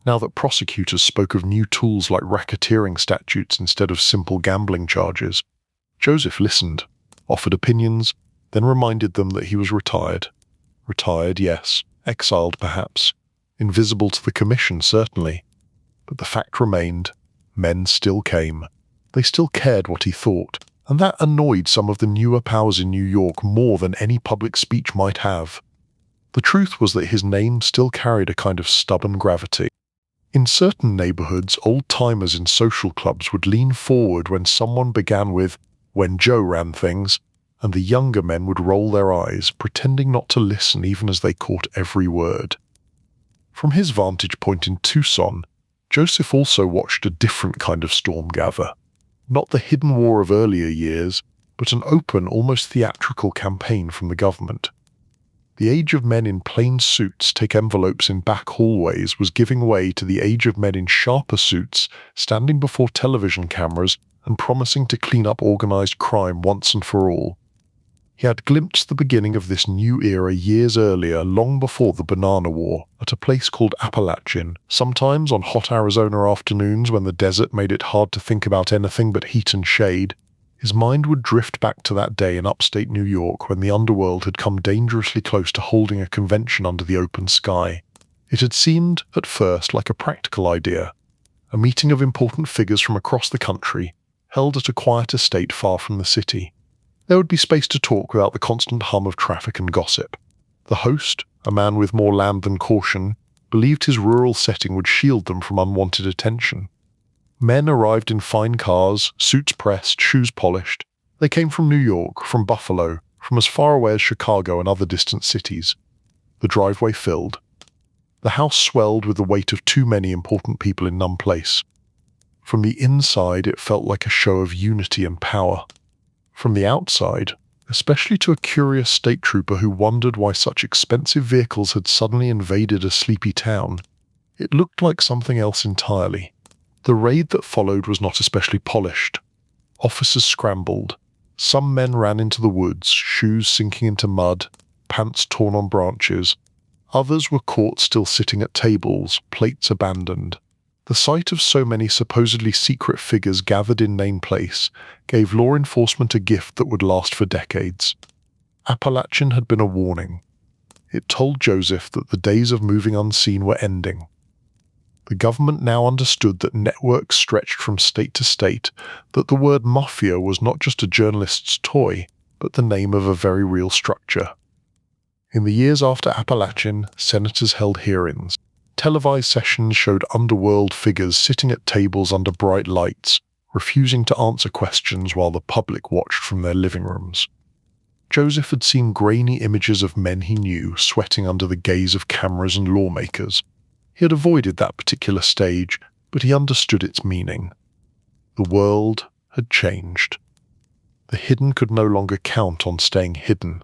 now that prosecutors spoke of new tools like racketeering statutes instead of simple gambling charges. Joseph listened, offered opinions, then reminded them that he was retired. Retired, yes. Exiled, perhaps. Invisible to the commission, certainly. But the fact remained, men still came. They still cared what he thought, and that annoyed some of the newer powers in New York more than any public speech might have. The truth was that his name still carried a kind of stubborn gravity. In certain neighborhoods, old-timers in social clubs would lean forward when someone began with, "When Joe ran things," and the younger men would roll their eyes, pretending not to listen even as they caught every word. From his vantage point in Tucson, Joseph also watched a different kind of storm gather. Not the hidden war of earlier years, but an open, almost theatrical campaign from the government. The age of men in plain suits take envelopes in back hallways was giving way to the age of men in sharper suits, standing before television cameras and promising to clean up organized crime once and for all. He had glimpsed the beginning of this new era years earlier, long before the Bonanno War, at a place called Appalachian, sometimes on hot Arizona afternoons when the desert made it hard to think about anything but heat and shade. His mind would drift back to that day in upstate New York when the underworld had come dangerously close to holding a convention under the open sky. It had seemed, at first, like a practical idea, a meeting of important figures from across the country, held at a quiet estate far from the city. There would be space to talk without the constant hum of traffic and gossip. The host, a man with more land than caution, believed his rural setting would shield them from unwanted attention. Men arrived in fine cars, suits pressed, shoes polished. They came from New York, from Buffalo, from as far away as Chicago and other distant cities. The driveway filled. The house swelled with the weight of too many important people in one place. From the inside, it felt like a show of unity and power. From the outside, especially to a curious state trooper who wondered why such expensive vehicles had suddenly invaded a sleepy town, it looked like something else entirely. The raid that followed was not especially polished. Officers scrambled. Some men ran into the woods, shoes sinking into mud, pants torn on branches. Others were caught still sitting at tables, plates abandoned. The sight of so many supposedly secret figures gathered in Nain Place gave law enforcement a gift that would last for decades. Appalachian had been a warning. It told Joseph that the days of moving unseen were ending. The government now understood that networks stretched from state to state, that the word mafia was not just a journalist's toy, but the name of a very real structure. In the years after Appalachian, senators held hearings. Televised sessions showed underworld figures sitting at tables under bright lights, refusing to answer questions while the public watched from their living rooms. Joseph had seen grainy images of men he knew sweating under the gaze of cameras and lawmakers. He had avoided that particular stage, but he understood its meaning. The world had changed. The hidden could no longer count on staying hidden.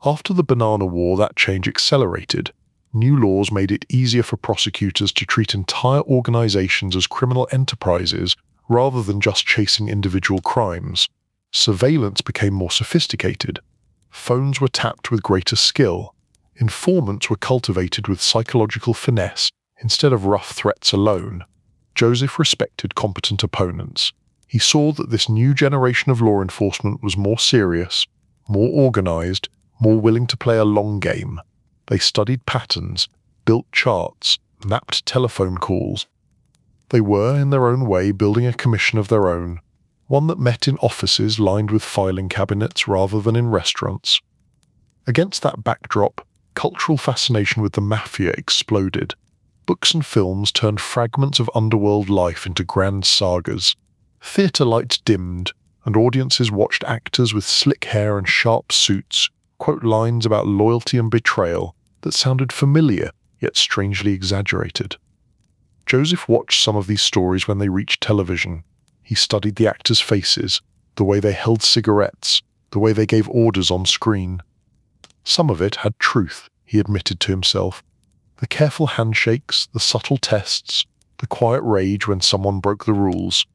After the Bonanno War, that change accelerated. New laws made it easier for prosecutors to treat entire organizations as criminal enterprises rather than just chasing individual crimes. Surveillance became more sophisticated. Phones were tapped with greater skill. Informants were cultivated with psychological finesse instead of rough threats alone. Joseph respected competent opponents. He saw that this new generation of law enforcement was more serious, more organized, more willing to play a long game. They studied patterns, built charts, mapped telephone calls. They were, in their own way, building a commission of their own, one that met in offices lined with filing cabinets rather than in restaurants. Against that backdrop, cultural fascination with the mafia exploded. Books and films turned fragments of underworld life into grand sagas. Theatre lights dimmed, and audiences watched actors with slick hair and sharp suits quote lines about loyalty and betrayal that sounded familiar, yet strangely exaggerated. Joseph watched some of these stories when they reached television. He studied the actors' faces, the way they held cigarettes, the way they gave orders on screen. Some of it had truth, he admitted to himself. The careful handshakes, the subtle tests, the quiet rage when someone broke the rules.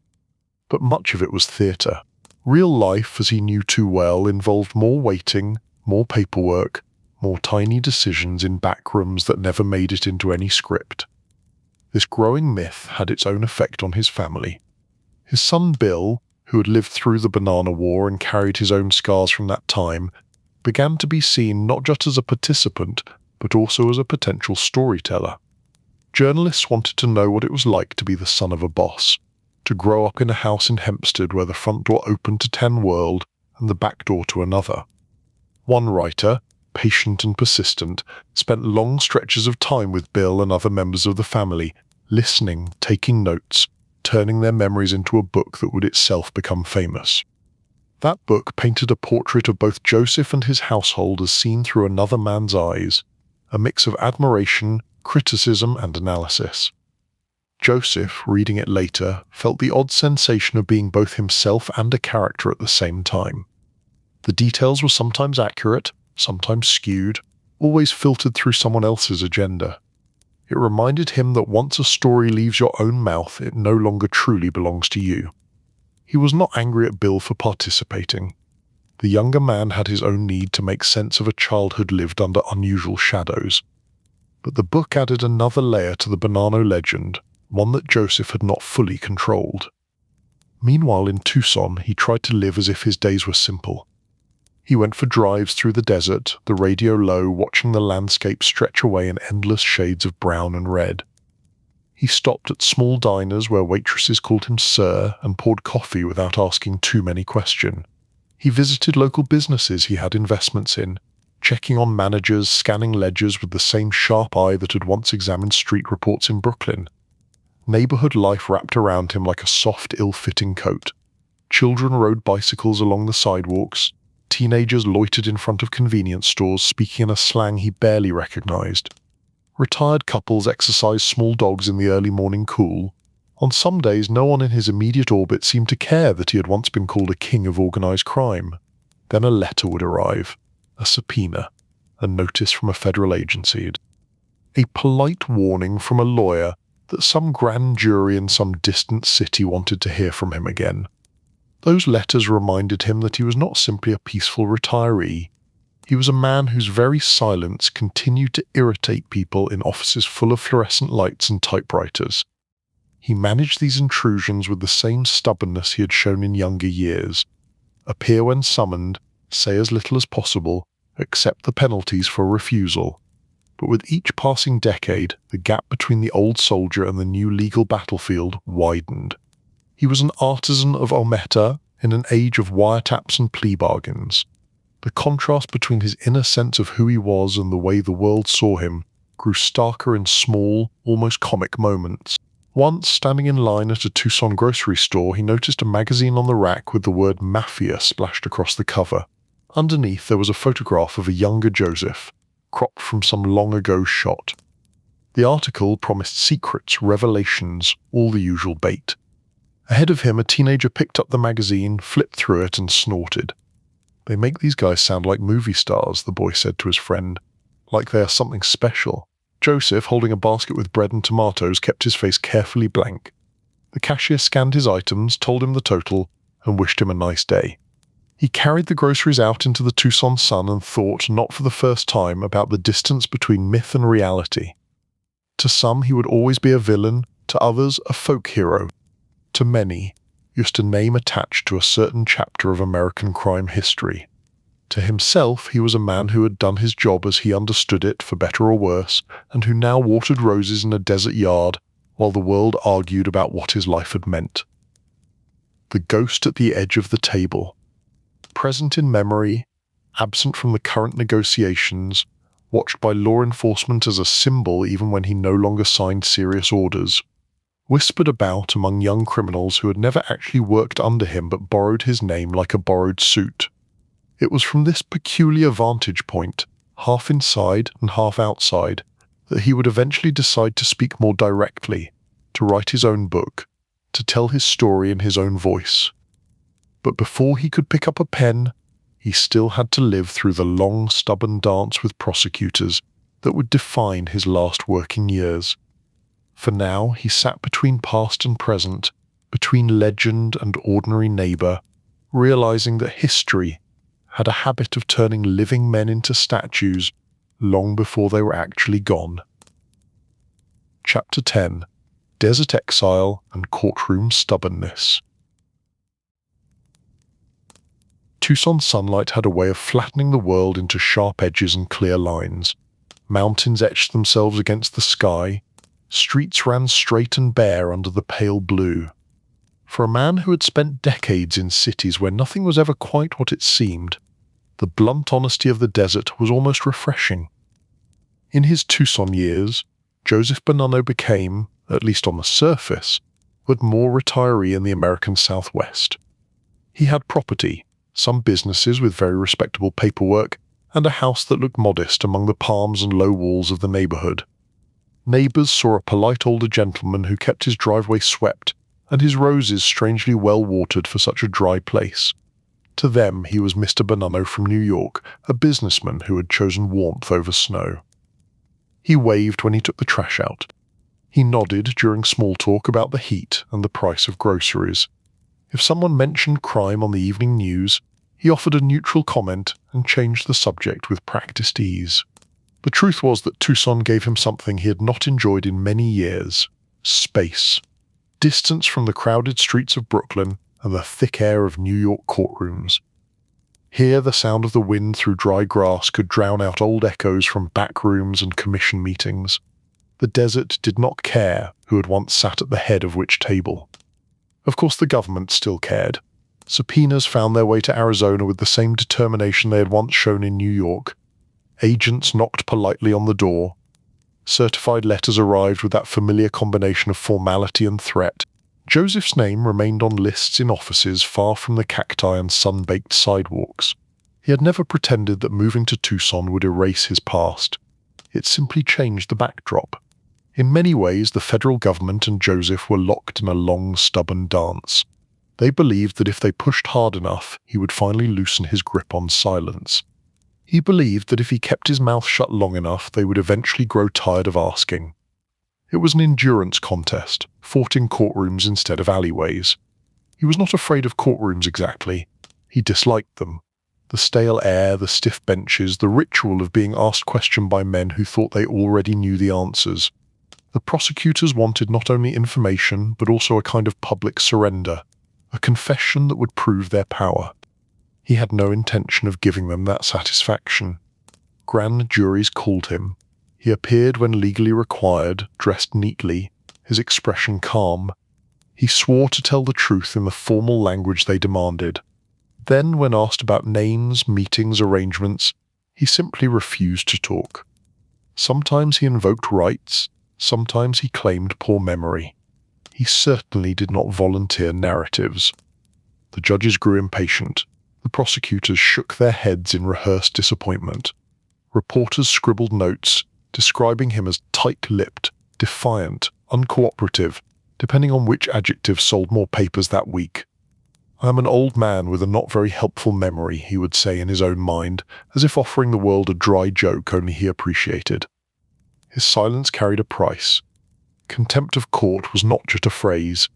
But much of it was theatre. Real life, as he knew too well, involved more waiting, more paperwork, more tiny decisions in back rooms that never made it into any script. This growing myth had its own effect on his family. His son Bill, who had lived through the Bonanno War and carried his own scars from that time, began to be seen not just as a participant, but also as a potential storyteller. Journalists wanted to know what it was like to be the son of a boss, to grow up in a house in Hempstead where the front door opened to 10 world and the back door to another. One writer, patient and persistent, spent long stretches of time with Bill and other members of the family, listening, taking notes, turning their memories into a book that would itself become famous. That book painted a portrait of both Joseph and his household as seen through another man's eyes, a mix of admiration, criticism, and analysis. Joseph, reading it later, felt the odd sensation of being both himself and a character at the same time. The details were sometimes accurate, sometimes skewed, always filtered through someone else's agenda. It reminded him that once a story leaves your own mouth, it no longer truly belongs to you. He was not angry at Bill for participating. The younger man had his own need to make sense of a childhood lived under unusual shadows. But the book added another layer to the Bonanno legend, one that Joseph had not fully controlled. Meanwhile in Tucson, he tried to live as if his days were simple. He went for drives through the desert, the radio low, watching the landscape stretch away in endless shades of brown and red. He stopped at small diners where waitresses called him sir and poured coffee without asking too many questions. He visited local businesses he had investments in, checking on managers, scanning ledgers with the same sharp eye that had once examined street reports in Brooklyn. Neighborhood life wrapped around him like a soft, ill-fitting coat. Children rode bicycles along the sidewalks. Teenagers loitered in front of convenience stores, speaking in a slang he barely recognized. Retired couples exercised small dogs in the early morning cool. On some days, no one in his immediate orbit seemed to care that he had once been called a king of organized crime. Then a letter would arrive, a subpoena, a notice from a federal agency, a polite warning from a lawyer that some grand jury in some distant city wanted to hear from him again. Those letters reminded him that he was not simply a peaceful retiree. He was a man whose very silence continued to irritate people in offices full of fluorescent lights and typewriters. He managed these intrusions with the same stubbornness he had shown in younger years. Appear when summoned, say as little as possible, accept the penalties for refusal. But with each passing decade, the gap between the old soldier and the new legal battlefield widened. He was an artisan of omerta in an age of wiretaps and plea bargains. The contrast between his inner sense of who he was and the way the world saw him grew starker in small, almost comic moments. Once, standing in line at a Tucson grocery store, he noticed a magazine on the rack with the word Mafia splashed across the cover. Underneath there was a photograph of a younger Joseph, cropped from some long-ago shot. The article promised secrets, revelations, all the usual bait. Ahead of him, a teenager picked up the magazine, flipped through it, and snorted. "They make these guys sound like movie stars," the boy said to his friend. "Like they are something special." Joseph, holding a basket with bread and tomatoes, kept his face carefully blank. The cashier scanned his items, told him the total, and wished him a nice day. He carried the groceries out into the Tucson sun and thought, not for the first time, about the distance between myth and reality. To some he would always be a villain, to others a folk hero. To many, just a name attached to a certain chapter of American crime history. To himself, he was a man who had done his job as he understood it, for better or worse, and who now watered roses in a desert yard while the world argued about what his life had meant. The ghost at the edge of the table. Present in memory, absent from the current negotiations, watched by law enforcement as a symbol even when he no longer signed serious orders. Whispered about among young criminals who had never actually worked under him but borrowed his name like a borrowed suit. It was from this peculiar vantage point, half inside and half outside, that he would eventually decide to speak more directly, to write his own book, to tell his story in his own voice. But before he could pick up a pen, he still had to live through the long, stubborn dance with prosecutors that would define his last working years. For now, he sat between past and present, between legend and ordinary neighbor, realizing that history had a habit of turning living men into statues long before they were actually gone. Chapter 10: Desert Exile and Courtroom Stubbornness. Tucson sunlight had a way of flattening the world into sharp edges and clear lines. Mountains etched themselves against the sky. Streets ran straight and bare under the pale blue. For a man who had spent decades in cities where nothing was ever quite what it seemed, the blunt honesty of the desert was almost refreshing. In his Tucson years, Joseph Bonanno became, at least on the surface, but more retiree in the American Southwest. He had property, some businesses with very respectable paperwork, and a house that looked modest among the palms and low walls of the neighborhood. Neighbors saw a polite older gentleman who kept his driveway swept and his roses strangely well watered for such a dry place. To them, he was Mr. Bonanno from New York, a businessman who had chosen warmth over snow. He waved when he took the trash out. He nodded during small talk about the heat and the price of groceries. If someone mentioned crime on the evening news, he offered a neutral comment and changed the subject with practiced ease. The truth was that Tucson gave him something he had not enjoyed in many years: space. Distance from the crowded streets of Brooklyn and the thick air of New York courtrooms. Here the sound of the wind through dry grass could drown out old echoes from back rooms and commission meetings. The desert did not care who had once sat at the head of which table. Of course the government still cared. Subpoenas found their way to Arizona with the same determination they had once shown in New York. Agents knocked politely on the door. Certified letters arrived with that familiar combination of formality and threat. Joseph's name remained on lists in offices far from the cacti and sun-baked sidewalks. He had never pretended that moving to Tucson would erase his past. It simply changed the backdrop. In many ways, the federal government and Joseph were locked in a long, stubborn dance. They believed that if they pushed hard enough, he would finally loosen his grip on silence. He believed that if he kept his mouth shut long enough, they would eventually grow tired of asking. It was an endurance contest, fought in courtrooms instead of alleyways. He was not afraid of courtrooms exactly. He disliked them. The stale air, the stiff benches, the ritual of being asked questions by men who thought they already knew the answers. The prosecutors wanted not only information, but also a kind of public surrender, a confession that would prove their power. He had no intention of giving them that satisfaction. Grand juries called him. He appeared when legally required, dressed neatly, his expression calm. He swore to tell the truth in the formal language they demanded. Then, when asked about names, meetings, arrangements, he simply refused to talk. Sometimes he invoked rights, sometimes he claimed poor memory. He certainly did not volunteer narratives. The judges grew impatient. The prosecutors shook their heads in rehearsed disappointment. Reporters scribbled notes, describing him as tight-lipped, defiant, uncooperative, depending on which adjective sold more papers that week. "I am an old man with a not very helpful memory," he would say in his own mind, as if offering the world a dry joke only he appreciated. His silence carried a price. Contempt of court was not just a phrase.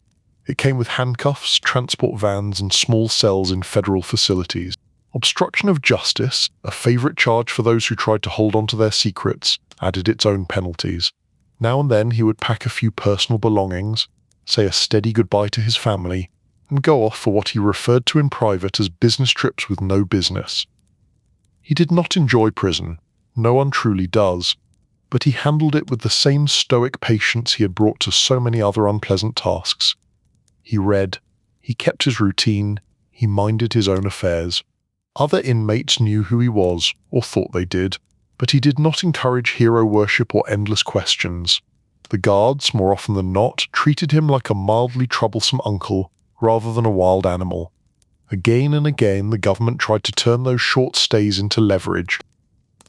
It came with handcuffs, transport vans, and small cells in federal facilities. Obstruction of justice, a favorite charge for those who tried to hold on to their secrets, added its own penalties. Now and then he would pack a few personal belongings, say a steady goodbye to his family, and go off for what he referred to in private as business trips with no business. He did not enjoy prison. No one truly does. But he handled it with the same stoic patience he had brought to so many other unpleasant tasks. He read, he kept his routine, he minded his own affairs. Other inmates knew who he was, or thought they did, but he did not encourage hero worship or endless questions. The guards, more often than not, treated him like a mildly troublesome uncle, rather than a wild animal. Again and again the government tried to turn those short stays into leverage.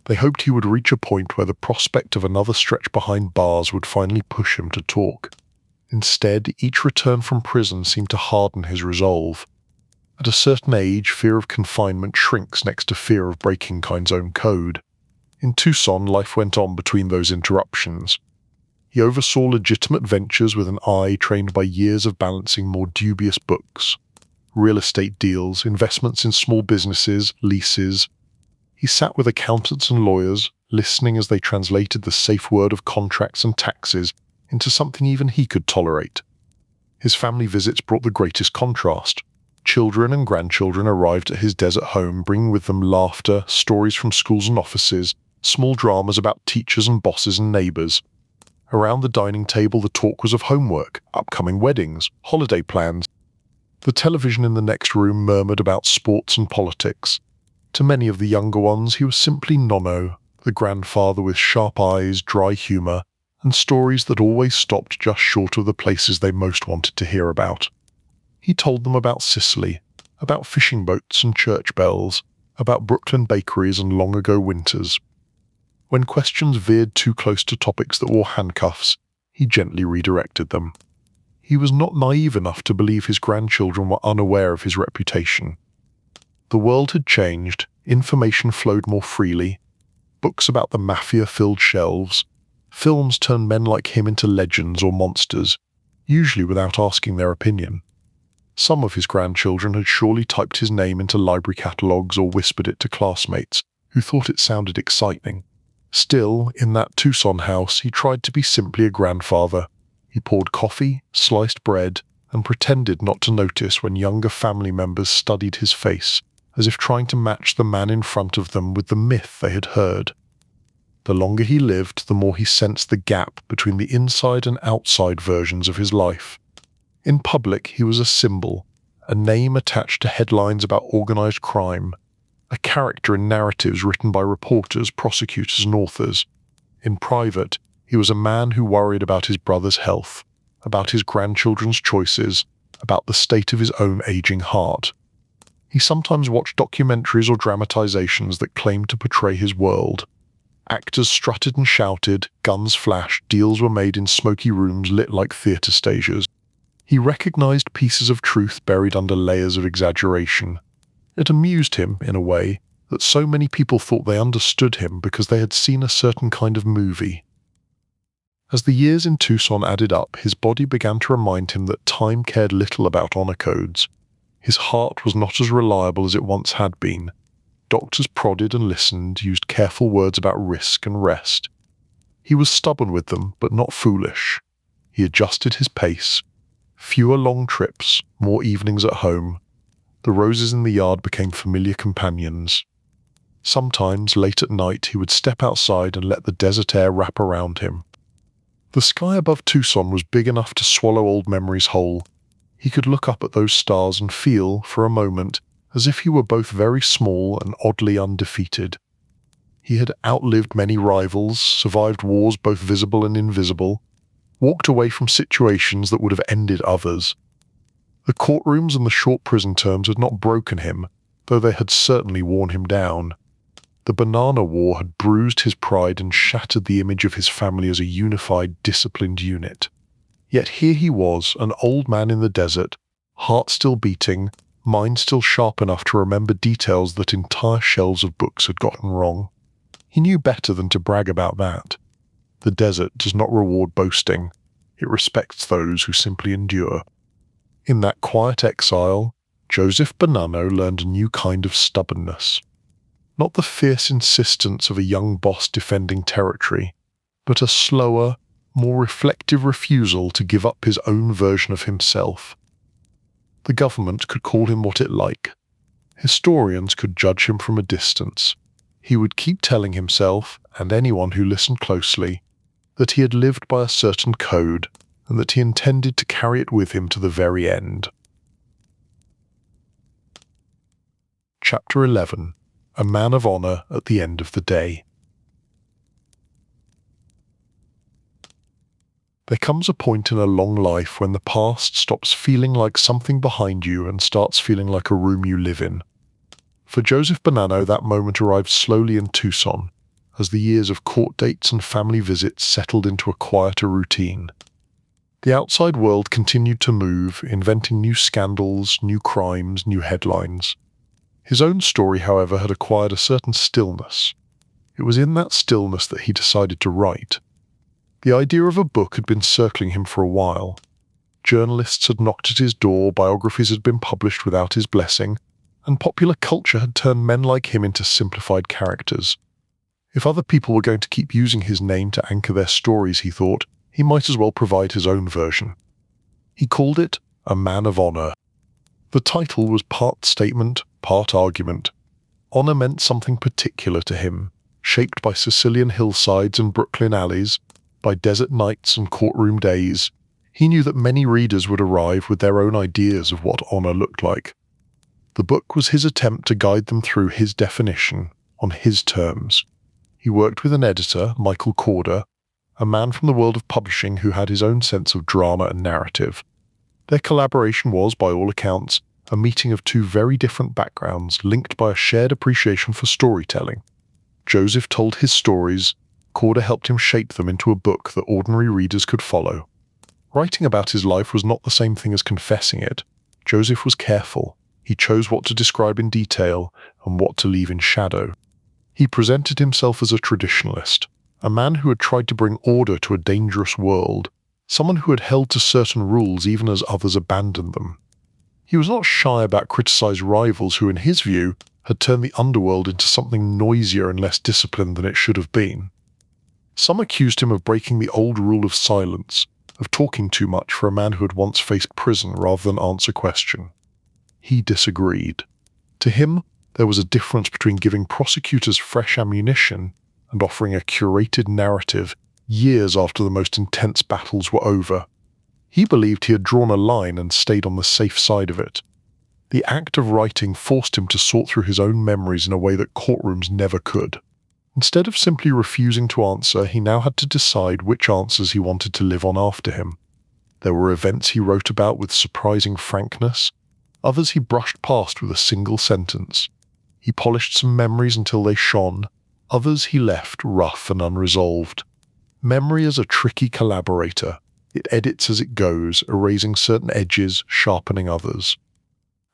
They hoped he would reach a point where the prospect of another stretch behind bars would finally push him to talk. Instead, each return from prison seemed to harden his resolve. At a certain age, fear of confinement shrinks next to fear of breaking kind's own code. In Tucson, life went on between those interruptions. He oversaw legitimate ventures with an eye trained by years of balancing more dubious books. Real estate deals, investments in small businesses, leases. He sat with accountants and lawyers, listening as they translated the safe word of contracts and taxes into something even he could tolerate. His family visits brought the greatest contrast. Children and grandchildren arrived at his desert home, bringing with them laughter, stories from schools and offices, small dramas about teachers and bosses and neighbors. Around the dining table, the talk was of homework, upcoming weddings, holiday plans. The television in the next room murmured about sports and politics. To many of the younger ones, he was simply Nonno, the grandfather with sharp eyes, dry humor, and stories that always stopped just short of the places they most wanted to hear about. He told them about Sicily, about fishing boats and church bells, about Brooklyn bakeries and long-ago winters. When questions veered too close to topics that wore handcuffs, he gently redirected them. He was not naive enough to believe his grandchildren were unaware of his reputation. The world had changed, information flowed more freely, books about the mafia filled shelves, films turned men like him into legends or monsters, usually without asking their opinion. Some of his grandchildren had surely typed his name into library catalogues or whispered it to classmates, who thought it sounded exciting. Still, in that Tucson house, he tried to be simply a grandfather. He poured coffee, sliced bread, and pretended not to notice when younger family members studied his face, as if trying to match the man in front of them with the myth they had heard. The longer he lived, the more he sensed the gap between the inside and outside versions of his life. In public, he was a symbol, a name attached to headlines about organized crime. a character in narratives written by reporters, prosecutors, and authors. In private, he was a man who worried about his brother's health, about his grandchildren's choices, about the state of his own aging heart. He sometimes watched documentaries or dramatizations that claimed to portray his world. Actors strutted and shouted, guns flashed, deals were made in smoky rooms lit like theatre stages. He recognized pieces of truth buried under layers of exaggeration. It amused him, in a way, that so many people thought they understood him because they had seen a certain kind of movie. As the years in Tucson added up, his body began to remind him that time cared little about honor codes. His heart was not as reliable as it once had been. Doctors prodded and listened, used careful words about risk and rest. He was stubborn with them, but not foolish. He adjusted his pace. Fewer long trips, more evenings at home. The roses in the yard became familiar companions. Sometimes, late at night, he would step outside and let the desert air wrap around him. The sky above Tucson was big enough to swallow old memories whole. He could look up at those stars and feel, for a moment, as if he were both very small and oddly undefeated. He had outlived many rivals, survived wars both visible and invisible, walked away from situations that would have ended others. The courtrooms and the short prison terms had not broken him, though they had certainly worn him down. The Bonanno War had bruised his pride and shattered the image of his family as a unified, disciplined unit. Yet here he was, an old man in the desert, heart still beating, mind still sharp enough to remember details that entire shelves of books had gotten wrong. He knew better than to brag about that. The desert does not reward boasting. It respects those who simply endure. In that quiet exile, Joseph Bonanno learned a new kind of stubbornness. Not the fierce insistence of a young boss defending territory, but a slower, more reflective refusal to give up his own version of himself. The government could call him what it liked. Historians could judge him from a distance. He would keep telling himself, and anyone who listened closely, that he had lived by a certain code, and that he intended to carry it with him to the very end. Chapter 11. A Man of Honor at the End of the Day. There comes a point in a long life when the past stops feeling like something behind you and starts feeling like a room you live in. For Joseph Bonanno, that moment arrived slowly in Tucson, as the years of court dates and family visits settled into a quieter routine. The outside world continued to move, inventing new scandals, new crimes, new headlines. His own story, however, had acquired a certain stillness. It was in that stillness that he decided to write. The idea of a book had been circling him for a while. Journalists had knocked at his door, biographies had been published without his blessing, and popular culture had turned men like him into simplified characters. If other people were going to keep using his name to anchor their stories, he thought, he might as well provide his own version. He called it A Man of Honor. The title was part statement, part argument. Honor meant something particular to him, shaped by Sicilian hillsides and Brooklyn alleys, by desert nights and courtroom days. He knew that many readers would arrive with their own ideas of what honor looked like. The book was his attempt to guide them through his definition, on his terms. He worked with an editor, Michael Corder, a man from the world of publishing who had his own sense of drama and narrative. Their collaboration was, by all accounts, a meeting of two very different backgrounds linked by a shared appreciation for storytelling. Joseph told his stories, Corder helped him shape them into a book that ordinary readers could follow. Writing about his life was not the same thing as confessing it. Joseph was careful. He chose what to describe in detail and what to leave in shadow. He presented himself as a traditionalist, a man who had tried to bring order to a dangerous world, someone who had held to certain rules even as others abandoned them. He was not shy about criticizing rivals who, in his view, had turned the underworld into something noisier and less disciplined than it should have been. Some accused him of breaking the old rule of silence, of talking too much for a man who had once faced prison rather than answer question. He disagreed. To him, there was a difference between giving prosecutors fresh ammunition and offering a curated narrative years after the most intense battles were over. He believed he had drawn a line and stayed on the safe side of it. The act of writing forced him to sort through his own memories in a way that courtrooms never could. Instead of simply refusing to answer, he now had to decide which answers he wanted to live on after him. There were events he wrote about with surprising frankness, others he brushed past with a single sentence. He polished some memories until they shone, others he left rough and unresolved. Memory is a tricky collaborator. It edits as it goes, erasing certain edges, sharpening others.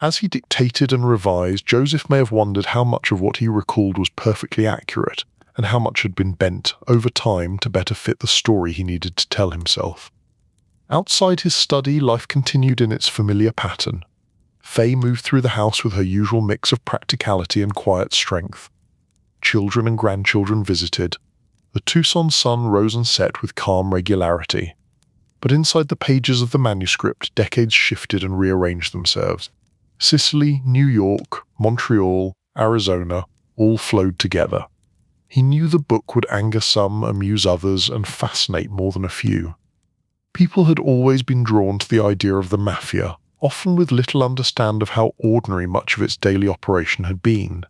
As he dictated and revised, Joseph may have wondered how much of what he recalled was perfectly accurate, and how much had been bent, over time, to better fit the story he needed to tell himself. Outside his study, life continued in its familiar pattern. Faye moved through the house with her usual mix of practicality and quiet strength. Children and grandchildren visited. The Tucson sun rose and set with calm regularity. But inside the pages of the manuscript, decades shifted and rearranged themselves. Sicily, New York, Montreal, Arizona, all flowed together. He knew the book would anger some, amuse others, and fascinate more than a few. People had always been drawn to the idea of the mafia, often with little understanding of how ordinary much of its daily operation had been.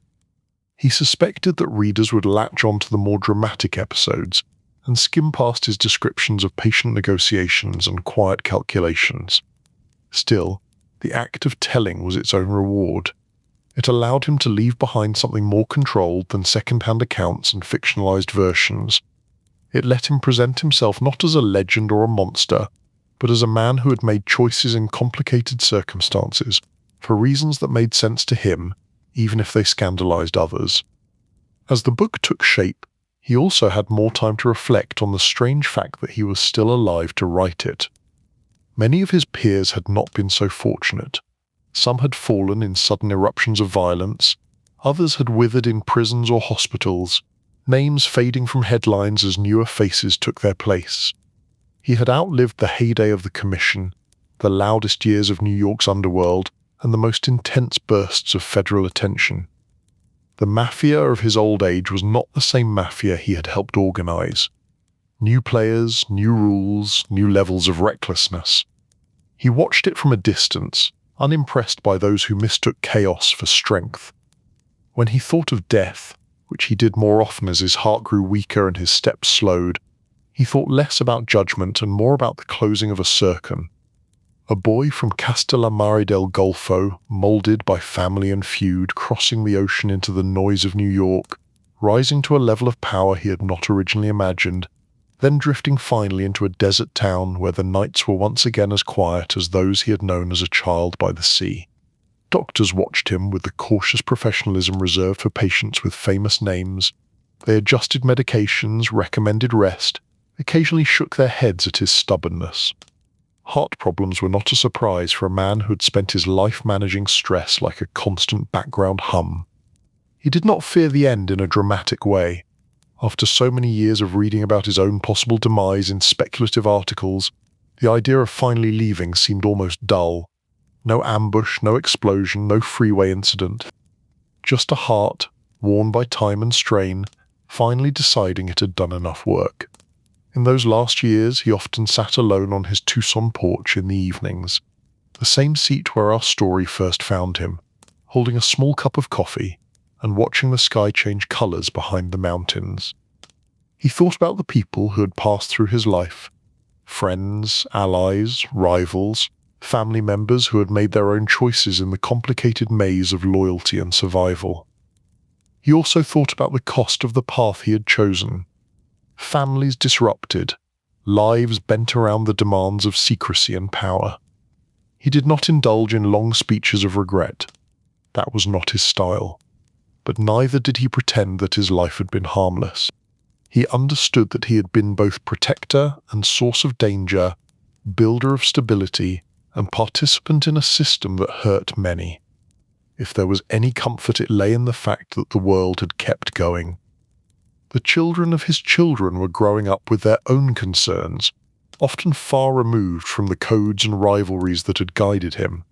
He suspected that readers would latch on to the more dramatic episodes and skim past his descriptions of patient negotiations and quiet calculations. Still, the act of telling was its own reward. It allowed him to leave behind something more controlled than second-hand accounts and fictionalized versions. It let him present himself not as a legend or a monster, but as a man who had made choices in complicated circumstances, for reasons that made sense to him, even if they scandalized others. As the book took shape, he also had more time to reflect on the strange fact that he was still alive to write it. Many of his peers had not been so fortunate. Some had fallen in sudden eruptions of violence, others had withered in prisons or hospitals, names fading from headlines as newer faces took their place. He had outlived the heyday of the Commission, the loudest years of New York's underworld, and the most intense bursts of federal attention. The mafia of his old age was not the same mafia he had helped organize. New players, new rules, new levels of recklessness. He watched it from a distance, unimpressed by those who mistook chaos for strength. When he thought of death, which he did more often as his heart grew weaker and his steps slowed, he thought less about judgment and more about the closing of a circle. A boy from Castellammare del Golfo, molded by family and feud, crossing the ocean into the noise of New York, rising to a level of power he had not originally imagined, then drifting finally into a desert town where the nights were once again as quiet as those he had known as a child by the sea. Doctors watched him with the cautious professionalism reserved for patients with famous names. They adjusted medications, recommended rest, occasionally shook their heads at his stubbornness. Heart problems were not a surprise for a man who had spent his life managing stress like a constant background hum. He did not fear the end in a dramatic way. After so many years of reading about his own possible demise in speculative articles, the idea of finally leaving seemed almost dull. No ambush, no explosion, no freeway incident. Just a heart, worn by time and strain, finally deciding it had done enough work. In those last years, he often sat alone on his Tucson porch in the evenings, the same seat where our story first found him, holding a small cup of coffee and watching the sky change colors behind the mountains. He thought about the people who had passed through his life, friends, allies, rivals, family members who had made their own choices in the complicated maze of loyalty and survival. He also thought about the cost of the path he had chosen. Families disrupted, lives bent around the demands of secrecy and power. He did not indulge in long speeches of regret. That was not his style. But neither did he pretend that his life had been harmless. He understood that he had been both protector and source of danger, builder of stability, and participant in a system that hurt many. If there was any comfort, it lay in the fact that the world had kept going. The children of his children were growing up with their own concerns, often far removed from the codes and rivalries that had guided him.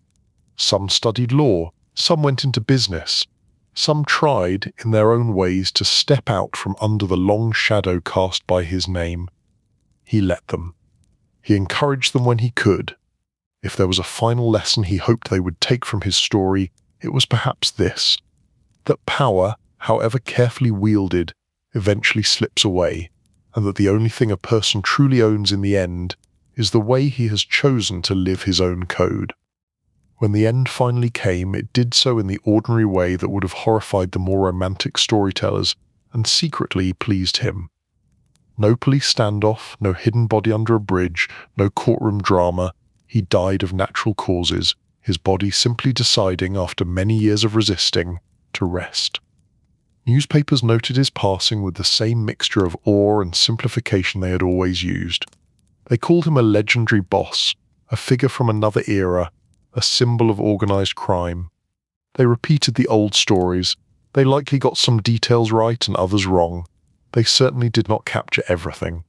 Some studied law, some went into business, some tried, in their own ways, to step out from under the long shadow cast by his name. He let them. He encouraged them when he could. If there was a final lesson he hoped they would take from his story, it was perhaps this: that power, however carefully wielded, eventually slips away, and that the only thing a person truly owns in the end is the way he has chosen to live his own code. When the end finally came, it did so in the ordinary way that would have horrified the more romantic storytellers and secretly pleased him. No police standoff, no hidden body under a bridge, no courtroom drama. He died of natural causes, his body simply deciding, after many years of resisting, to rest. Newspapers noted his passing with the same mixture of awe and simplification they had always used. They called him a legendary boss, a figure from another era, a symbol of organized crime. They repeated the old stories. They likely got some details right and others wrong. They certainly did not capture everything.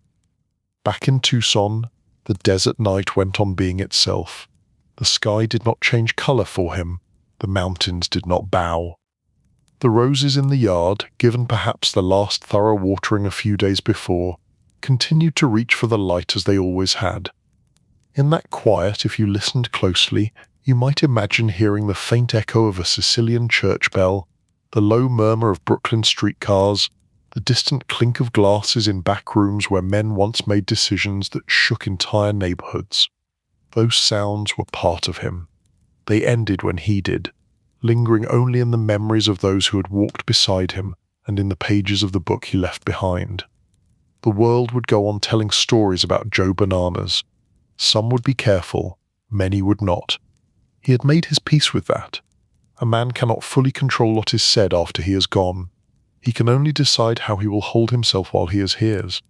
Back in Tucson, the desert night went on being itself. The sky did not change color for him. The mountains did not bow. The roses in the yard, given perhaps the last thorough watering a few days before, continued to reach for the light as they always had. In that quiet, if you listened closely, you might imagine hearing the faint echo of a Sicilian church bell, the low murmur of Brooklyn streetcars, the distant clink of glasses in back rooms where men once made decisions that shook entire neighborhoods. Those sounds were part of him. They ended when he did, lingering only in the memories of those who had walked beside him and in the pages of the book he left behind. The world would go on telling stories about Joe Bananas. Some would be careful, many would not. He had made his peace with that. A man cannot fully control what is said after he is gone. He can only decide how he will hold himself while he is his.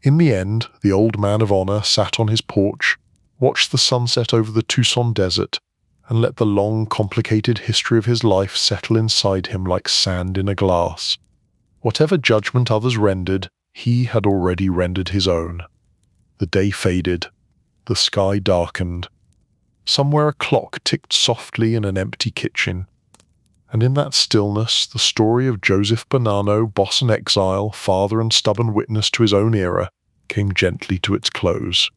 In the end, the old man of honor sat on his porch, watched the sunset over the Tucson desert, and let the long, complicated history of his life settle inside him like sand in a glass. Whatever judgment others rendered, he had already rendered his own. The day faded. The sky darkened. Somewhere a clock ticked softly in an empty kitchen. And in that stillness, the story of Joseph Bonanno, boss and exile, father and stubborn witness to his own era, came gently to its close.